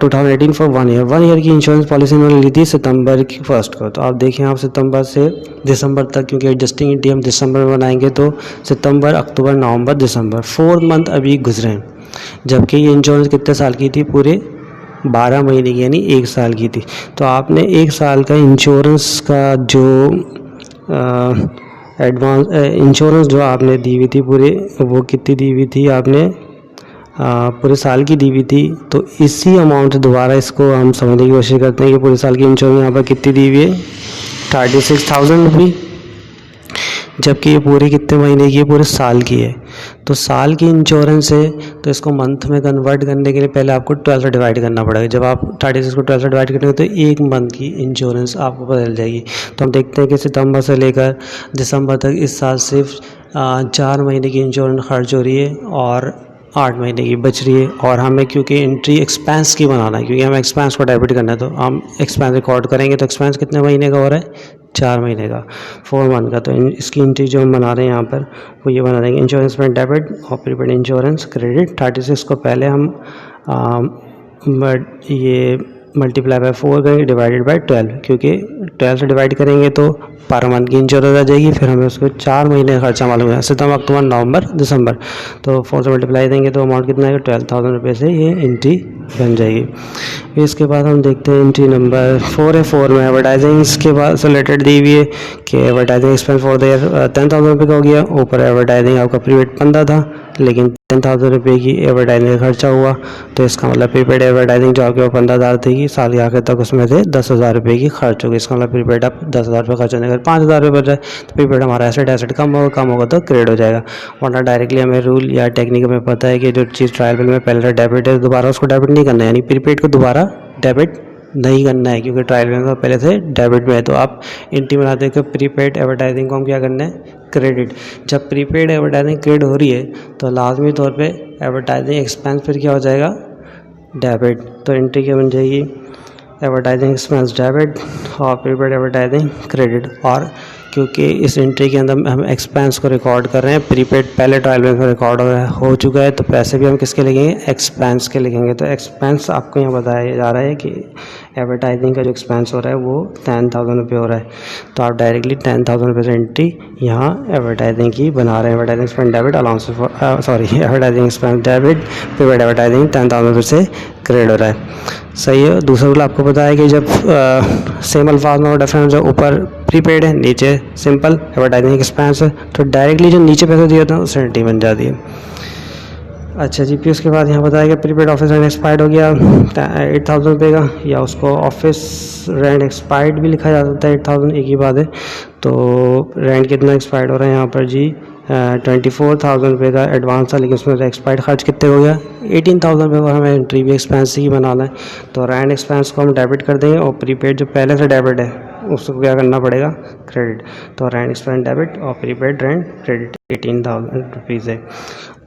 2018 for 1 year की इंश्योरेंस पॉलिसी उन्होंने ली थी सितंबर की 1 को। तो आप देखें आप सितंबर से दिसंबर तक, क्योंकि एडजस्टिंग एंट्री हम दिसंबर में बनाएंगे, तो सितंबर अक्टूबर नवंबर दिसंबर 4 मंथ अभी गुजरे हैं, जबकि ये इंश्योरेंस कितने साल की थी, पूरे 12 महीने की, यानी 1 साल की थी। तो आपने 1 साल का इंश्योरेंस का जो एडवांस इंश्योरेंस जो आपने दी हुई थी पूरे, वो कितनी दी हुई थी आपने, पूरे साल की दी हुई थी। तो इसी अमाउंट से दोबारा इसको हम समझने की कोशिश करते हैं कि पूरे साल की इंश्योरेंस यहाँ पर कितनी दी हुई है 36,000 रुपये, जबकि ये पूरे कितने महीने की है, पूरे साल की है। तो साल की इंश्योरेंस है, तो इसको मंथ में कन्वर्ट करने के लिए पहले आपको 12 से डिवाइड करना पड़ेगा। जब आप 36 को 12 से डिवाइड करेंगे तो 1 मंथ की इंश्योरेंस आपको पता चल जाएगी। तो हम देखते हैं कि सितंबर से लेकर दिसंबर तक इस साल सिर्फ 4 महीने की इंश्योरेंस खर्च हो रही है और 8 महीने की बच रही है। और हमें क्योंकि एंट्री एक्सपेंस की बनाना है, क्योंकि हमें एक्सपेंस को डेबिट करना है, तो हम एक्सपेंस रिकॉर्ड करेंगे। तो एक्सपेंस कितने महीने का हो रहा है 4 महीने का, 4 मंथ का। तो इसकी एंट्री जो हम बना रहे हैं यहाँ पर वो ये बना देंगे, इंश्योरेंस में डेबिट और प्रीपेड इंश्योरेंस क्रेडिट। 36 को पहले हम ये मल्टीप्लाई बाय 4 करेंगे डिवाइडेड बाय 12, क्योंकि 12 से डिवाइड करेंगे तो पर मंथ की इंश्योरेंस आ जाएगी। फिर हमें उसको 4 महीने का खर्चा मालूम है, सितंबर अक्टूबर नवंबर दिसंबर। तो 4 से मल्टीप्लाई देंगे तो अमाउंट कितना है 12,000 रुपये से ये एंट्री बन जाएगी। फिर इसके बाद हम देखते हैं एंट्री नंबर 4 है। 4 में एडवर्टाइजिंग के बाद से रिलेटेड दी हुई है कि advertising expense for the year 10,000 रुपये का हो गया। ऊपर एडवर्टाइजिंग आपका प्रीपेड 15 था, लेकिन 10,000 रुपये की एडवर्टाइजिंग का खर्चा हुआ। तो इसका मतलब प्रीपेड एडवर्टाइजिंग जो आपके 15,000 थी साल के आखिर तक, उसमें से 10,000 रुपये की खर्च होगी। इसका मतलब प्रीपेड आप 10,000 रुपये खर्च होने के 5,000 रुपये बच जाए, तो प्रीपेड हमारा एसेट कम होगा तो क्रेडिट हो जाएगा। वरना डायरेक्टली हमें रूल या टेक्निक में पता है कि जो चीज़ ट्रायल बिल में पहले से डेबिट है दोबारा उसको डेबिट नहीं करना है, यानी प्रीपेड को दोबारा डेबिट नहीं करना है, क्योंकि ट्रायल बिल में पहले से डेबिट में है। तो आप एंट्री बनाते हैं कि प्रीपेड एडवर्टाइजिंग को हम क्या करना है क्रेडिट। जब प्रीपेड एडवर्टाइजिंग क्रेडिट हो रही है तो लाजमी तौर पे एडवर्टाइजिंग एक्सपेंस फिर क्या हो जाएगा डेबिट। तो एंट्री क्या बन जाएगी एडवर्टाइजिंग एक्सपेंस डेबिट और प्रीपेड एडवर्टाइजिंग क्रेडिट। और क्योंकि इस एंट्री के अंदर हम एक्सपेंस को रिकॉर्ड कर रहे हैं। प्रीपेड पहले ट्रायल बैलेंस में रिकॉर्ड हो चुका है, तो पैसे भी हम किसके लिखेंगे, एक्सपेंस के लिखेंगे। तो एक्सपेंस आपको यहाँ बताया जा रहा है कि एडवर्टाइजिंग का जो एक्सपेंस हो रहा है वो 10,000 रुपये हो रहा है, तो आप डायरेक्टली 10,000 रुपये से एंट्री यहाँ एडवर्टाइजिंग की बना रहे हैं। Advertising expense debit allowance advertising expense debit, prepaid advertising 10,000 रुपये से क्रेडिट हो रहा है। सही है। दूसरा रूल आपको पता है कि जब सेम अल्फाज में डिफरेंस जो ऊपर प्रीपेड है, नीचे सिंपल एडवर्टाइजिंग एक्सपेंस है, तो डायरेक्टली जो नीचे पैसे दिए होते हैं उससे एंट्री बन जाती है। अच्छा जी, फिर उसके बाद यहाँ बताया कि प्रीपेड ऑफिस रेंट एक्सपायर्ड हो गया 8,000 रुपये का, या उसको ऑफिस रेंट एक्सपायर्ड भी लिखा जा सकता है 8,000, एक ही बात है। तो रेंट कितना एक्सपायर्ड हो रहा है यहाँ पर जी, 24,000 रुपये का एडवांस था, लेकिन उसमें एक्सपायर्ड खर्च कितने हो गया, 18,000 रुपये का। हमें एंट्री भी एक्सपेंस ही बनाना है, तो रेंट एक्सपेंस को हम डेबिट कर देंगे और प्रीपेड जो पहले से डेबिट है उसको क्या करना पड़ेगा, क्रेडिट। तो रेंट एक्सपेंस डेबिट और प्रीपेड रेंट क्रेडिट 18,000 रुपीज़ है।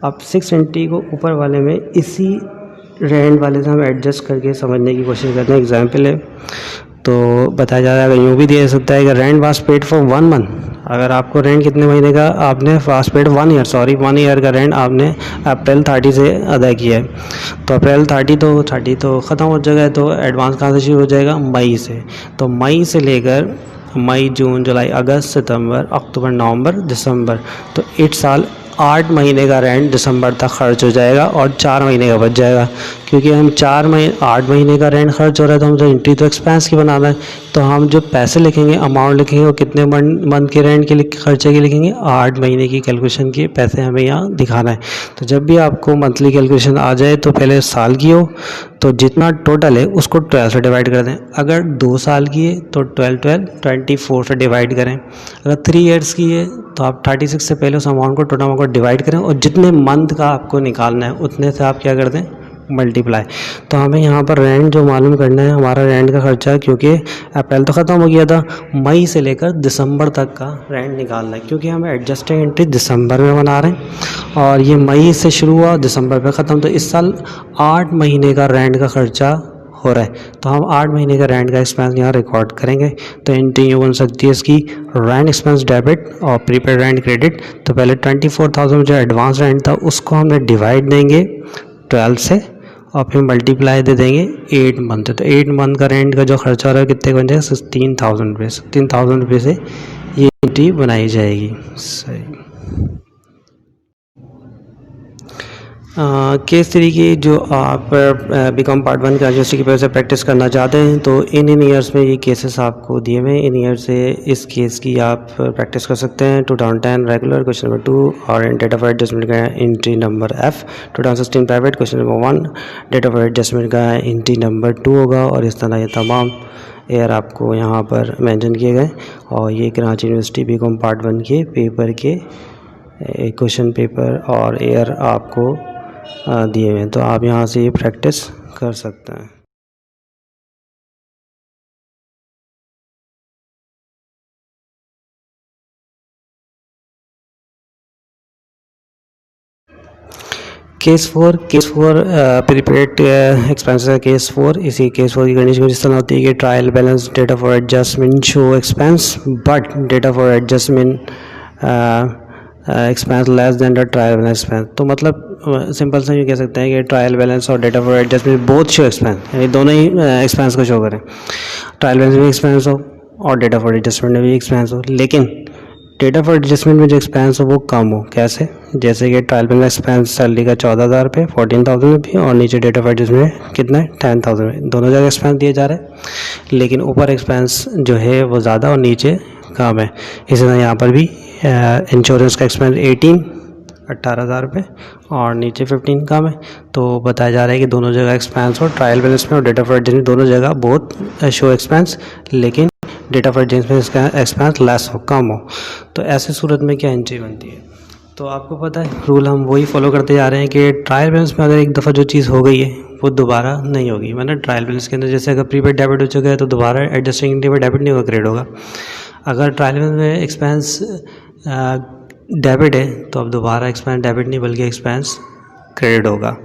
अब 6 एंट्री को ऊपर वाले में इसी रेंट वाले से हम एडजस्ट करके समझने की कोशिश करते हैं। एग्जाम्पल है तो बताया जा रहा है, अगर यूँ भी दिया सकता है कि rent was paid for 1 month. अगर आपको रेंट कितने महीने का आपने वाज पेड 1 ईयर, 1 ईयर का रेंट आपने अप्रैल 30 से अदा किया है, तो अप्रैल 30 तो ख़त्म हो जाएगा, तो एडवांस कहाँ से शुरू हो जाएगा, मई से। तो मई से लेकर मई, जून, जुलाई, अगस्त, सितंबर, अक्टूबर, नवंबर, दिसंबर, तो 8 महीने का रेंट दिसंबर तक खर्च हो जाएगा और 4 महीने का बच जाएगा। क्योंकि हम 8 महीने का रेंट खर्च हो रहा है, तो हमसे एंट्री तो एक्सपेंस की बनाना है, तो हम जो पैसे लिखेंगे, अमाउंट लिखेंगे, वो कितने मंथ के रेंट के खर्चे के लिखेंगे, 8 महीने की कैलकुलेशन के पैसे हमें यहाँ दिखाना है। तो जब भी आपको मंथली कैलकुलेशन आ जाए तो पहले साल की हो, तो जितना टोटल है उसको 12 से डिवाइड कर दें। अगर 2 साल की है तो 24 से डिवाइड करें। अगर 3 ईयर्स की है तो आप 36 से पहले उस अमाउंट को, टोटल अमाउंट को डिवाइड करें, और जितने मंथ का आपको निकालना है उतने से आप क्या कर दें, मल्टीप्लाई। तो हमें यहाँ पर रेंट जो मालूम करना है, हमारा रेंट का खर्चा, क्योंकि अप्रैल तो ख़त्म हो गया था, मई से लेकर दिसंबर तक का रेंट निकालना है, क्योंकि हम एडजस्टिंग एंट्री दिसंबर में बना रहे हैं और ये मई से शुरू हुआ, दिसंबर पे ख़त्म, तो इस साल 8 महीने का रेंट का खर्चा हो रहा है, तो हम 8 महीने का रेंट का एक्सपेंस यहाँ रिकॉर्ड करेंगे। तो एंट्री यूँ बन सकती है इसकी, रेंट एक्सपेंस डेबिट और प्रीपेड रेंट क्रेडिट। तो पहले 24,000 जो एडवांस रेंट था उसको हमने डिवाइड देंगे 12 से और फिर मल्टीप्लाई दे देंगे 8 मंथ। तो 8 मंथ का रेंट का जो खर्चा हो रहा है कितने का बन जाएगा, 16,000 रुपये। 16,000 रुपये से ये एंट्री बनाई जाएगी। सही। केस 3 की जो आप बीकॉम पार्ट 1 का रजिस्ट्री की वजह से प्रैक्टिस करना चाहते हैं, तो इन ईयर्स में ये केसेस आपको दिए हुए हैं। इन ईयर से इस केस की आप प्रैक्टिस कर सकते हैं। 2010 रेगुलर क्वेश्चन नंबर 2 और डेट ऑफ एडजस्टमेंट का entry number F। 2016 private question number 1, date of adjustment का एंट्री नंबर 2 होगा। और इस तरह ये तमाम एयर आपको यहाँ पर मेंशन किए गए, और ये कराची यूनिवर्सिटी बीकॉम पार्ट 1 के पेपर के क्वेश्चन पेपर और एयर आपको दिए हुए हैं, तो आप यहाँ से ये प्रैक्टिस कर सकते हैं। केस 4 प्रीपेड एक्सपेंसेस का केस 4। इसी केस 4 की कंडीशन इस तरह होती है कि trial balance date of adjustment show expense but date of adjustment expense less than the trial balance expense. तो मतलब सिंपल से ये कह सकते हैं कि ट्रायल बैलेंस और date of adjustment both show expense, यानी दोनों ही एक्सपेंस को शो करें। ट्रायल बैलेंस में एक्सपेंस हो और डेट ऑफ एडजस्टमेंट में भी एक्सपेंस हो, लेकिन डेट ऑफ एडजस्टमेंट में जो एक्सपेंस हो वो कम हो। कैसे? जैसे कि ट्रायल बैलेंस एक्सपेंस सैलरी का 14,000 रुपये 14,000 रुपये, और नीचे डेट ऑफ एडजस्टमेंट कितना है 10,000 रुपये। दोनों जगह एक्सपेंस दिए जा रहे हैं, लेकिन ऊपर एक्सपेंस जो है वो ज़्यादा और नीचे कम है। इसी तरह यहाँ पर भी इंश्योरेंस का एक्सपेंस 18,000 रुपये और नीचे 15 कम है। तो बताया जा रहा है कि दोनों जगह एक्सपेंस हो, ट्रायल बैलेंस में और डेट ऑफ एडजस्टमेंट दोनों जगह बहुत शो एक्सपेंस, लेकिन डेट ऑफ एडजस्टमेंट इसका एक्सपेंस लेस हो, कम हो। तो ऐसे सूरत में क्या एंट्री बनती है? तो आपको पता है रूल हम वही फॉलो करते जा रहे हैं कि ट्रायल बैलेंस में अगर एक दफ़ा जो चीज़ हो गई है वो दोबारा नहीं होगी। मतलब ट्रायल बैलेंस के अंदर जैसे अगर प्रीपेड डेबिट हो चुका है तो दोबारा एडजस्टिंग एंट्री में डेबिट नहीं होगा, क्रेडिट होगा। अगर ट्रायल बैलेंस में एक्सपेंस डेबिट है तो अब दोबारा एक्सपेंस डेबिट नहीं बल्कि एक्सपेंस क्रेडिट होगा।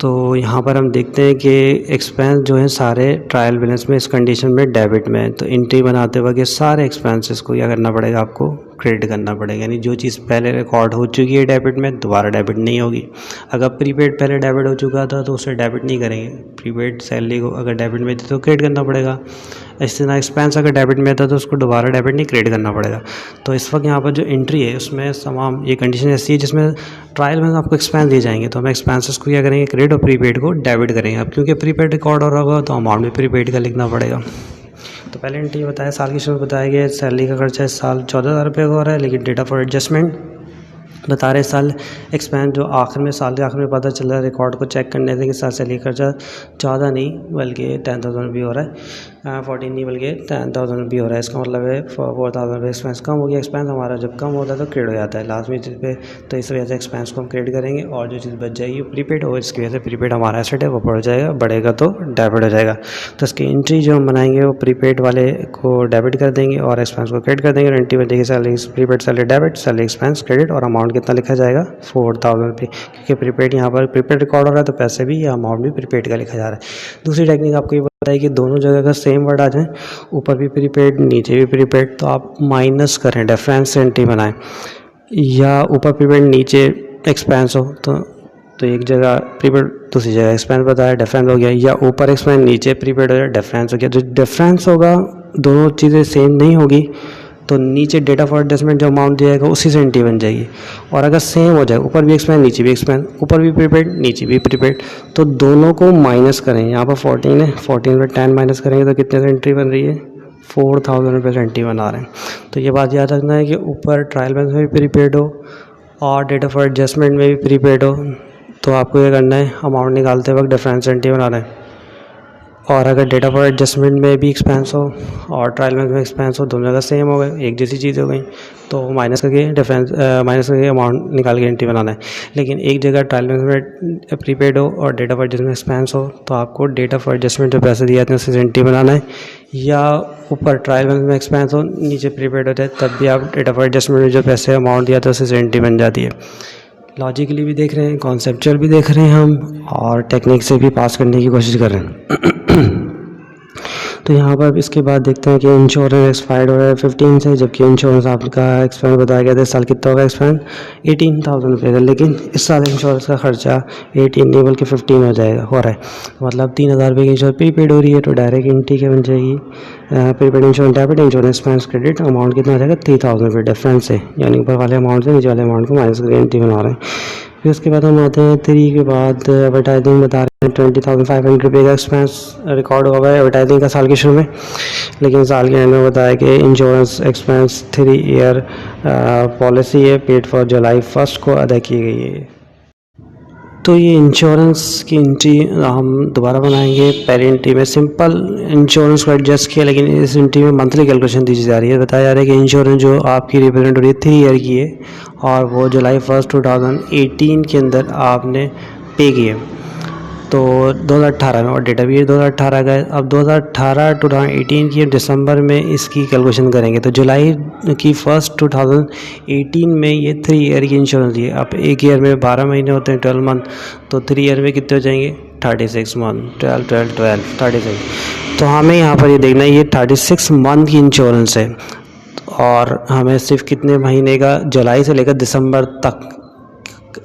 तो यहाँ पर हम देखते हैं कि एक्सपेंस जो है सारे ट्रायल बैलेंस में इस कंडीशन में डेबिट में है। तो एंट्री बनाते वक्त ये सारे एक्सपेंसेस को क्या करना पड़ेगा, आपको क्रेडिट करना पड़ेगा। यानी जो चीज़ पहले रिकॉर्ड हो चुकी है डेबिट में, दोबारा डेबिट नहीं होगी। अगर प्रीपेड पहले डेबिट हो चुका था तो उसे डेबिट नहीं करेंगे। प्रीपेड सैलरी को अगर डेबिट में थी तो क्रेडिट करना पड़ेगा। इस तरह एक्सपेंस अगर डेबिट में था तो उसको दोबारा डेबिट नहीं क्रेडिट करना पड़ेगा। तो इस वक्त यहाँ पर जो एंट्री है उसमें तमाम ये कंडीशन ऐसी है जिसमें ट्रायल में आपको एक्सपेंस दिए जाएंगे, तो हम एक्सपेंसेस को क्या करेंगे, क्रेडिट और प्रीपेड को डेबिट करेंगे। अब क्योंकि प्रीपेड रिकॉर्ड हो रहा होगा तो अमाउंट भी प्रीपेड का लिखना पड़ेगा। तो पहले एंट्री बताया, साल की शुरू बताया गया सैलरी का खर्चा इस साल 14,000 रुपये का हो रहा है, लेकिन डेटा फॉर एडजस्टमेंट बता रहे साल एक्सपेंस जो आखिर में साल के आखिर में पता चल रहा है रिकॉर्ड को चेक करने से कि साल सैलरी खर्चा 14 नहीं बल्कि 10,000 भी हो रहा है, 14 नहीं बल्कि 10,000 भी हो रहा है। इसका मतलब है 4,000 रुपये एक्सपेंस कम हो गया। एक्सपेंस हमारा जब कम होता है तो क्रेडिट हो जाता है लास्ट में चीज़ पे, तो इस वजह से एक्सपेंस को हम क्रेडिट करेंगे और जो चीज़ बच जाएगी वो प्रीपेड हो, इसकी वजह से प्रीपेड हमारा एसेट है वो बढ़ जाएगा, बढ़ेगा तो डेबिट हो जाएगा। तो इसकी एंट्री जो हम बनाएंगे वो प्रीपेड वाले को डेबिट कर देंगे और एक्सपेंस को क्रेडिट कर देंगे। और एंट्री बन salary prepaid salary debit, salary expense credit, और अमाउंट कितना लिखा जाएगा 4,000 रुपये, क्योंकि प्रीपेड यहाँ पर प्रीपेड रिकॉर्ड हो रहा है तो पैसे भी या अमाउंट भी प्रीपेड का लिखा जा रहा है। दूसरी टेक्निक आपको ये बताइए कि दोनों जगह का सेम वर्ड आ जाए, ऊपर भी प्रीपेड नीचे भी प्रीपेड, तो आप माइनस करें, डिफरेंस से एंट्री बनाएं। या ऊपर प्रीपेड नीचे एक्सपेंस हो तो एक जगह प्रीपेड दूसरी जगह एक्सपेंस बताया, डिफरेंस हो गया। या ऊपर एक्सपेंस नीचे प्रीपेड हो जाए, डिफरेंस हो गया। जो डिफरेंस होगा दोनों चीज़ें सेम नहीं होगी तो नीचे डेटा फॉर एडजस्टमेंट जो अमाउंट दिया जाएगा उसी से एंट्री बन जाएगी। और अगर सेम हो जाए, ऊपर भी एक्सपेंस नीचे भी एक्सपेंस, ऊपर भी प्रीपेड नीचे भी प्रीपेड, तो दोनों को माइनस करें। यहाँ पर 14 है, 14 में 10 माइनस करेंगे तो कितने से एंट्री बन रही है, 4,000 रुपये से एंट्री बना रहे हैं। तो ये बात याद रखना है कि ऊपर ट्रायल बैलेंस में भी प्रीपेड हो और डेटा फॉर एडजस्टमेंट में भी प्रीपेड हो, तो आपको ये करना है अमाउंट निकालते वक्त डिफरेंस एंट्री बना रहे हैं। और अगर डेटा फॉर एडजस्टमेंट में भी एक्सपेंस हो और ट्रायल में एक्सपेंस हो, दोनों जगह सेम हो गए, एक जैसी चीज़ हो गई, तो माइनस करके डिफरेंस माइनस करके अमाउंट निकाल के एंट्री बनाना है। लेकिन एक जगह ट्रायल में प्रीपेड हो और डेटा फॉर एडजस्टमेंट एक्सपेंस हो तो आपको डेटा फॉर एडजस्टमेंट जो पैसे दिए जाते हैं उससे एंट्री बनाना है। या ऊपर ट्रायल में एक्सपेंस हो नीचे प्रीपेड हो जाए तब भी आप डेटा फॉर एडजस्टमेंट में जो पैसे अमाउंट दिया था उससे एंट्री बन जाती है। लॉजिकली भी देख रहे हैं, कॉन्सेप्चुअल भी देख रहे हैं हम, और टेक्निक से भी पास करने की कोशिश कर रहे हैं। तो यहाँ पर इसके बाद देखते हैं कि इंश्योरेंस एक्सपायर्ड हो रहा है 15 से, जबकि इंश्योरेंस आपका एक्सपेंस बताया गया था इस साल कितना होगा एक्सपेंस 18,000 रुपये का, लेकिन इस साल इंश्योरेंस का खर्चा 18 नहीं बल्कि 15 हो जाएगा, हो रहा है। मतलब 3,000 रुपये की इंश्योरेंस प्रीपेड हो रही है, तो डायरेक्ट एंट्री क्या बन जाएगी, prepaid insurance debit, insurance expense credit, amount कितना हो जाएगा 3,000 रुपये डिफरेंस है, यानी ऊपर वाले अमाउंट से नीचे वाले अमाउंट को माइनस करके एंट्री बना रहे हैं। फिर उसके बाद हम आते हैं 3 के बाद एडवर्टाइजिंग बता रहे हैं 20,500 रुपये का एक्सपेंस रिकॉर्ड हुआ है एडवर्टाइजिंग का साल के शुरू में, लेकिन साल के एंड में बताया कि इंश्योरेंस एक्सपेंस 3 ईयर पॉलिसी है, पेड फॉर जुलाई 1 को अदा की गई है। तो ये इंश्योरेंस की एंट्री हम दोबारा बनाएंगे। पहली एंट्री में सिंपल इंश्योरेंस को एडजस्ट किया, लेकिन इस एंट्री में मंथली कैलकुलेशन दी जा रही है। बताया जा रहा है कि इंश्योरेंस जो आपकी रिप्रेजेंट हो रही है 3 ईयर की है और वो जुलाई 1 2018 के अंदर आपने पे किए, तो 2018 में, और डेटा भी 2018 का है। अब 2018 2018 की दिसंबर में इसकी कैलकुलेशन करेंगे, तो जुलाई की 1 2018 में ये 3 ईयर की इंश्योरेंस दी है। अब एक ईयर में 12 महीने होते हैं, 12 मंथ, तो 3 ईयर में कितने हो जाएंगे 36 मंथ, 12 36। तो हमें यहाँ पर ये देखना है ये 36 मंथ की इंश्योरेंस है और हमें सिर्फ कितने महीने का, जुलाई से लेकर दिसंबर तक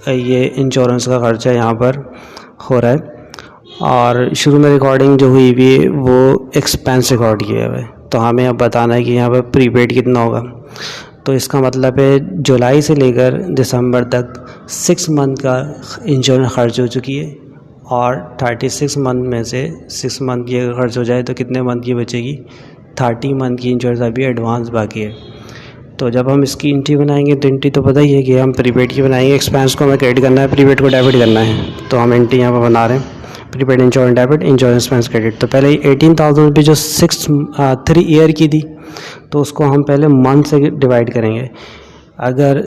ये इंश्योरेंस का खर्चा यहाँ पर हो रहा है। और शुरू में रिकॉर्डिंग जो हुई भी है वो एक्सपेंस रिकॉर्ड किया हुआ है, तो हमें अब बताना है कि यहाँ पर प्रीपेड कितना होगा। तो इसका मतलब है जुलाई से लेकर दिसंबर तक 6 मंथ का इंश्योरेंस खर्च हो चुकी है और 36 मंथ में से 6 मंथ की अगर खर्च हो जाए तो कितने मंथ की बचेगी, 30 मंथ की इंश्योरेंस अभी एडवांस बाकी है। तो जब हम इसकी एंट्री बनाएंगे तो एंट्री तो पता ही है कि हम प्रीपेड की बनाएंगे, एक्सपेंस को हमें क्रेडिट करना है, प्रीपेड को डेबिट करना है। तो हम एंट्री यहाँ पर बना रहे हैं prepaid insurance debit, insurance expense credit. तो पहले 18,000 रुपये जो 3 ईयर की थी तो उसको हम पहले मंथ से डिवाइड करेंगे। अगर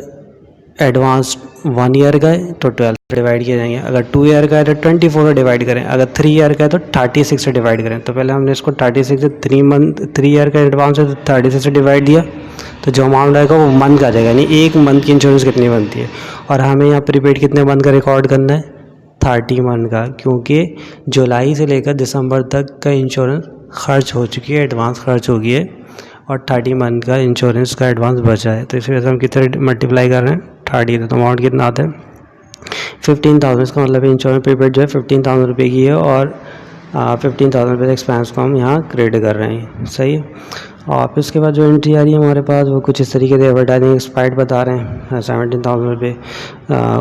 एडवांस 1 ईयर का है तो 12 से डिवाइड किए जाएंगे, अगर 2 ईयर का है तो 24 से डिवाइड करें, अगर 3 ईयर का है तो 36 से डिवाइड करें। तो पहले हमने इसको 36 से 3 ईयर का एडवांस है तो 36 से डिवाइड दिया, तो जो अमाउंट आएगा वो मंथ का आ जाएगा, यानी एक मंथ की इंश्योरेंस कितनी बनती है। और हमें यहाँ प्रीपेड कितने मंथ का रिकॉर्ड करना है, 30 मंथ का, क्योंकि जुलाई से लेकर दिसंबर तक का इंश्योरेंस खर्च हो चुकी है, एडवांस खर्च हो गई है, और 30 मंथ का इंश्योरेंस का एडवांस बचा है। तो इस वजह से हम कितने मल्टीप्लाई कर रहे हैं, 30। तो अमाउंट कितना आता है 15,000। इसका मतलब इंश्योरेंस प्रीपेड जो है 15,000 रुपये की है, और 15,000 रुपये एक्सपेंस को हम यहाँ क्रेडिट कर रहे हैं। सही है। और फिर उसके बाद जो एंट्री आ रही है हमारे पास वो कुछ इस तरीके से एडवर्टाइजिंग एक्सपायर्ड बता रहे हैं 17,000 रुपये।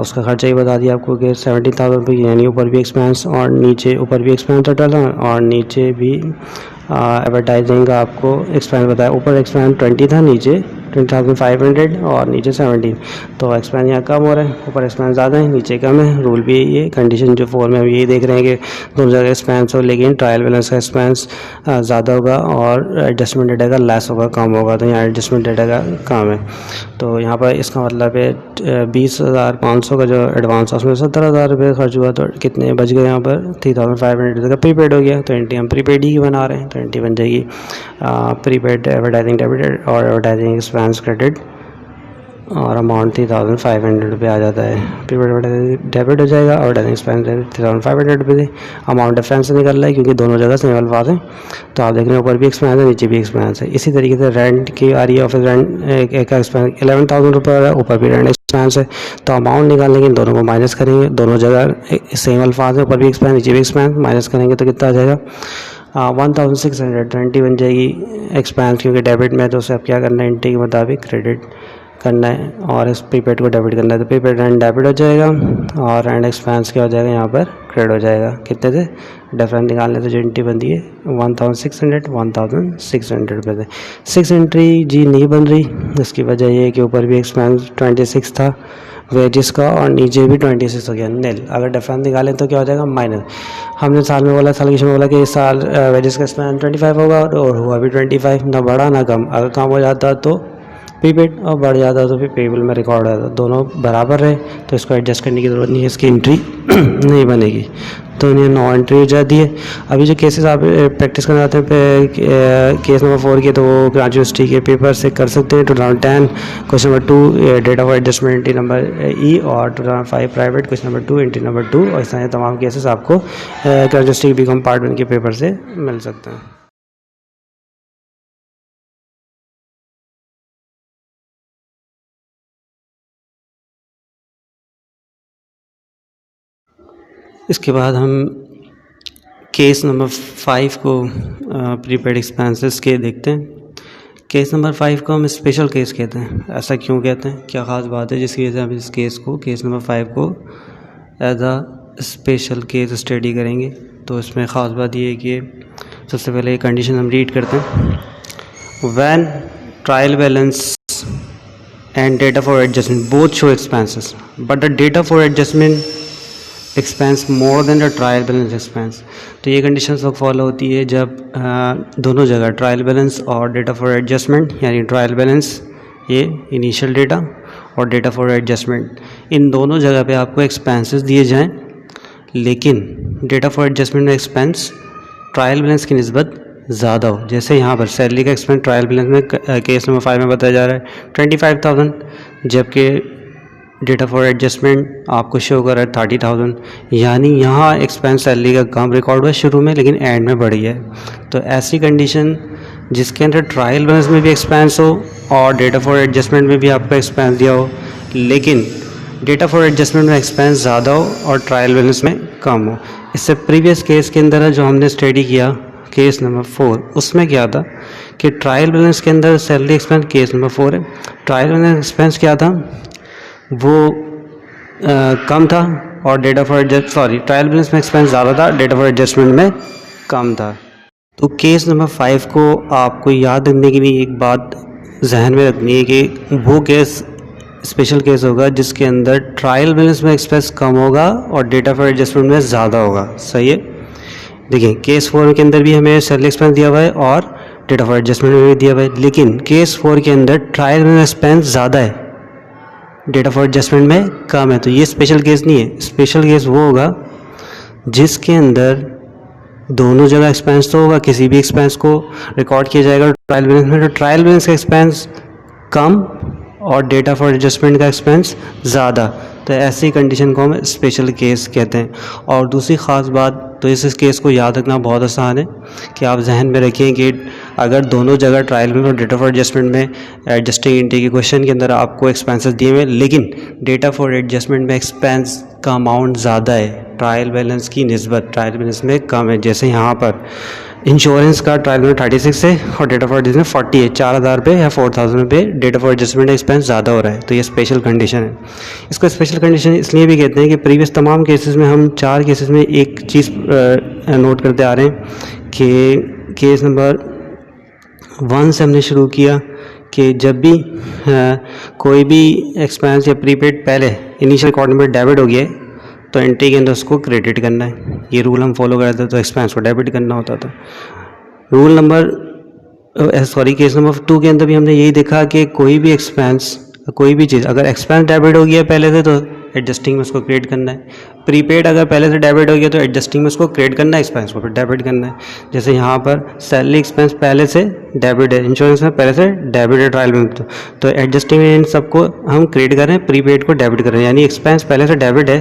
उसका खर्चा ही बता दिया आपको कि 17,000 रुपये, यानी ऊपर भी एक्सपेंस और नीचे, ऊपर भी एक्सपेंस टोटल है और नीचे भी एडवर्टाइजिंग का आपको एक्सपेंस बताया। ऊपर एक्सपेंस 20 था, नीचे 20,500 और नीचे 17। तो एक्सपेंस यहाँ कम हो रहा है, ऊपर एक्सपेंस ज़्यादा है, नीचे कम है। रूल भी यही है, कंडीशन जो 4 में हम यही देख रहे हैं कि दोनों जगह एक्सपेंस हो, लेकिन ट्रायल बैलेंस का एक्सपेंस ज़्यादा होगा और एडजस्टमेंट डेटा का लेस होगा, कम होगा। तो यहाँ एडजस्टमेंट डेटा का कम है। तो यहाँ पर इसका मतलब है 20,500 का जो एडवांस उसमें 17,000 रुपये खर्च हुआ, तो कितने बच गए यहाँ पर 3,500 का प्रीपेड हो गया। तो एंट्री हम प्रीपेड ही बना रहे हैं, तो एंट्री बन जाएगी प्रीपेड एडवर्टाइजिंग डेबिटेड और एडवर्टाइजिंग एक्सपेंस क्रेडिट, और अमाउंट 3,500 रुपये आ जाता है। प्रीपेड डेबिट हो जाएगा और एडवर्टाइजिंग एक्सपेंस 3,500 रुपये। अमाउंट डिफरेंस से निकल रहा है क्योंकि दोनों जगह सेम अल्फाज हैं। तो आप देख रहे हैं ऊपर भी एक्सपेंस है, नीचे भी एक्सपेंस है। इसी तरीके से रेंट की आ रही है, ऑफिस रेंट एक का एक्सपेंस 11,000 रुपये है, ऊपर भी रेंट एक्सपेंस है। तो अमाउंट निकालने के दोनों को माइनस करेंगे, दोनों जगह सेम अल्फाज है, ऊपर भी एक्सपेंस नीचे भी एक्सपेंस, माइनस करेंगे तो कितना आ जाएगा 1,620 बन जाएगी एक्सपेंस, क्योंकि डेबिट में तो उसे अब क्या करना है, एंट्री के मुताबिक क्रेडिट करना है और इस प्रीपेड को डेबिट करना है। तो प्रीपेड रेंट डेबिट हो जाएगा और रेंट एक्सपेंस क्या हो जाएगा, यहाँ पर क्रेडिट हो जाएगा। कितने से डिफरेंस निकालने से जो एंट्री बनती है 1,600 रुपये से 6 एंट्री जी नहीं बन रही। इसकी वजह ये है कि ऊपर भी एक्सपेंस 26 था वेजेस का और नीचे भी 26 हो गया नील। अगर डिफरेंस निकालें तो क्या हो जाएगा माइनस। हमने साल में बोला, साल की में बोला कि इस साल वेजेस का एक्सपेंस 25 होगा और हुआ भी 25, ना बढ़ा ना कम। अगर कम हो जाता तो प्रीपेड और बढ़ जाता तो फिर पेबल में रिकॉर्ड हो जाता, दोनों बराबर रहे तो इसको एडजस्ट करने की ज़रूरत नहीं है, इसकी एंट्री नहीं बनेगी। तो इन्हें नो एंट्री हो जाती है। अभी जो केसेस आप प्रैक्टिस करना चाहते हैं केस नंबर 4 के, तो वो ग्रांट यूनिवर्सिटी के पेपर से कर सकते हैं। 2010 question number 2 date of adjustment entry number E, और 2005 private question number 2 entry number 2, और इस तरह तमाम केसेस आपको ग्रांट यूनिवर्सिटी बीकॉम पार्ट 1 के पेपर से मिल सकते हैं। इसके बाद हम केस नंबर 5 को प्रीपेड एक्सपेंसेस के देखते हैं। केस नंबर 5 को हम स्पेशल केस कहते हैं। ऐसा क्यों कहते हैं, क्या ख़ास बात है जिसकी वजह से हम इस केस को, केस नंबर 5 को as a special case study करेंगे। तो इसमें ख़ास बात ये है कि सबसे पहले कंडीशन हम रीड करते हैं। When trial balance and data for adjustment both show expenses but the data for adjustment expense more than the trial balance expense. तो ये कंडीशन वक्त फॉलो होती है जब दोनों जगह ट्रायल बैलेंस और डेटा फॉर एडजस्टमेंट, यानी ट्रायल बैलेंस ये इनिशियल डेटा और डेटा फॉर एडजस्टमेंट, इन दोनों जगह पे आपको एक्सपेंसेस दिए जाएं, लेकिन डेटा फॉर एडजस्टमेंट में एक्सपेंस ट्रायल बैलेंस की निस्बत ज़्यादा हो। जैसे यहाँ पर सैलरी का एक्सपेंस ट्रायल बैलेंस में केस नंबर 5 में बताया जा रहा है 25,000, जबकि डेटा फॉर एडजस्टमेंट आपको शो कर रहा है 30,000, यानी यहाँ एक्सपेंस सैलरी का कम रिकॉर्ड हुआ शुरू में लेकिन एंड में बढ़ गया है। तो ऐसी कंडीशन जिसके अंदर ट्रायल बैलेंस में भी एक्सपेंस हो और डेटा फॉर एडजस्टमेंट में भी आपका एक्सपेंस दिया हो, लेकिन डेटा फॉर एडजस्टमेंट में एक्सपेंस ज़्यादा हो और ट्रायल बैलेंस में कम हो। इससे प्रीवियस केस के अंदर जो हमने स्टडी किया केस नंबर 4, उसमें क्या था कि ट्रायल बैलेंस के अंदर सैलरी एक्सपेंस, केस नंबर 4 है, ट्रायल बैलेंस एक्सपेंस क्या था वो कम था और डेटा फॉर ट्रायल बैलेंस में एक्सपेंस ज़्यादा था, डेटा फॉर एडजस्टमेंट में कम था। तो केस नंबर 5 को आपको याद रखने के लिए एक बात जहन में रखनी है कि वो केस स्पेशल केस होगा जिसके अंदर ट्रायल बैलेंस में एक्सपेंस कम होगा और डेटा फॉर एडजस्टमेंट में ज़्यादा होगा। सही है। देखिए केस 4 के अंदर भी हमें सैलरी एक्सपेंस दिया हुआ है और डेटा फॉर एडजस्टमेंट में भी दिया हुआ है, लेकिन केस 4 के अंदर ट्रायल बैलेंस एक्सपेंस ज़्यादा है, डेटा फॉर एडजस्टमेंट में कम है। तो ये स्पेशल केस नहीं है। स्पेशल केस वो होगा जिसके अंदर दोनों जगह एक्सपेंस तो होगा, किसी भी एक्सपेंस को रिकॉर्ड किया जाएगा ट्रायल बैलेंस में, तो ट्रायल बैलेंस का एक्सपेंस कम और डेटा फॉर एडजस्टमेंट का एक्सपेंस ज़्यादा, तो ऐसी कंडीशन को हम स्पेशल केस कहते हैं। और दूसरी ख़ास बात, तो इस केस को याद रखना बहुत आसान है कि आप जहन में रखें कि अगर दोनों जगह ट्रायल में और डेटा फॉर एडजस्टमेंट में एडजस्टिंग एंट्री के क्वेश्चन के अंदर आपको एक्सपेंसेस दिए हुए, लेकिन डेटा फॉर एडजस्टमेंट में एक्सपेंस का अमाउंट ज़्यादा है ट्रायल बैलेंस की निस्बत, ट्रायल बैलेंस में कम है। जैसे यहाँ पर इंश्योरेंस का ट्रायल में 36 है और डेटा फॉर एडजस्टमेंट 40 है, 4000 रुपये या 4000 रुपये डेटा फॉर एडजस्टमेंट एक्सपेंस ज़्यादा हो रहा है, तो ये स्पेशल कंडीशन है। इसको स्पेशल कंडीशन इसलिए भी कहते हैं कि प्रीवियस तमाम केसेस में हम 4 केसेस में एक चीज़ नोट करते आ रहे हैं कि केस नंबर 1 से हमने शुरू किया कि जब भी कोई भी एक्सपेंस या प्रीपेड पहले इनिशियल क्वार्टर में डेबिट हो गया तो एंट्री के अंदर उसको क्रेडिट करना है। ये रूल हम फॉलो करते थे, तो एक्सपेंस को डेबिट करना होता था। रूल नंबर केस नंबर 2 के अंदर भी हमने यही देखा कि कोई भी एक्सपेंस, कोई भी चीज़ अगर एक्सपेंस डेबिट हो गया पहले से तो एडजस्टिंग में उसको क्रिएट करना है। प्रीपेड अगर पहले से डेबिट हो गया तो एडजस्टिंग में उसको क्रिएट करना है, एक्सपेंस को फिर डेबिट करना है। जैसे यहाँ पर सैलरी एक्सपेंस पहले से डेबिट है, इंश्योरेंस में पहले से डेबिट है ट्रायल में, तो एडजस्टिंग में इन सबको हम क्रिएट कर रहे हैं, प्रीपेड को डेबिट कर रहे हैं। यानी एक्सपेंस पहले से डेबिट है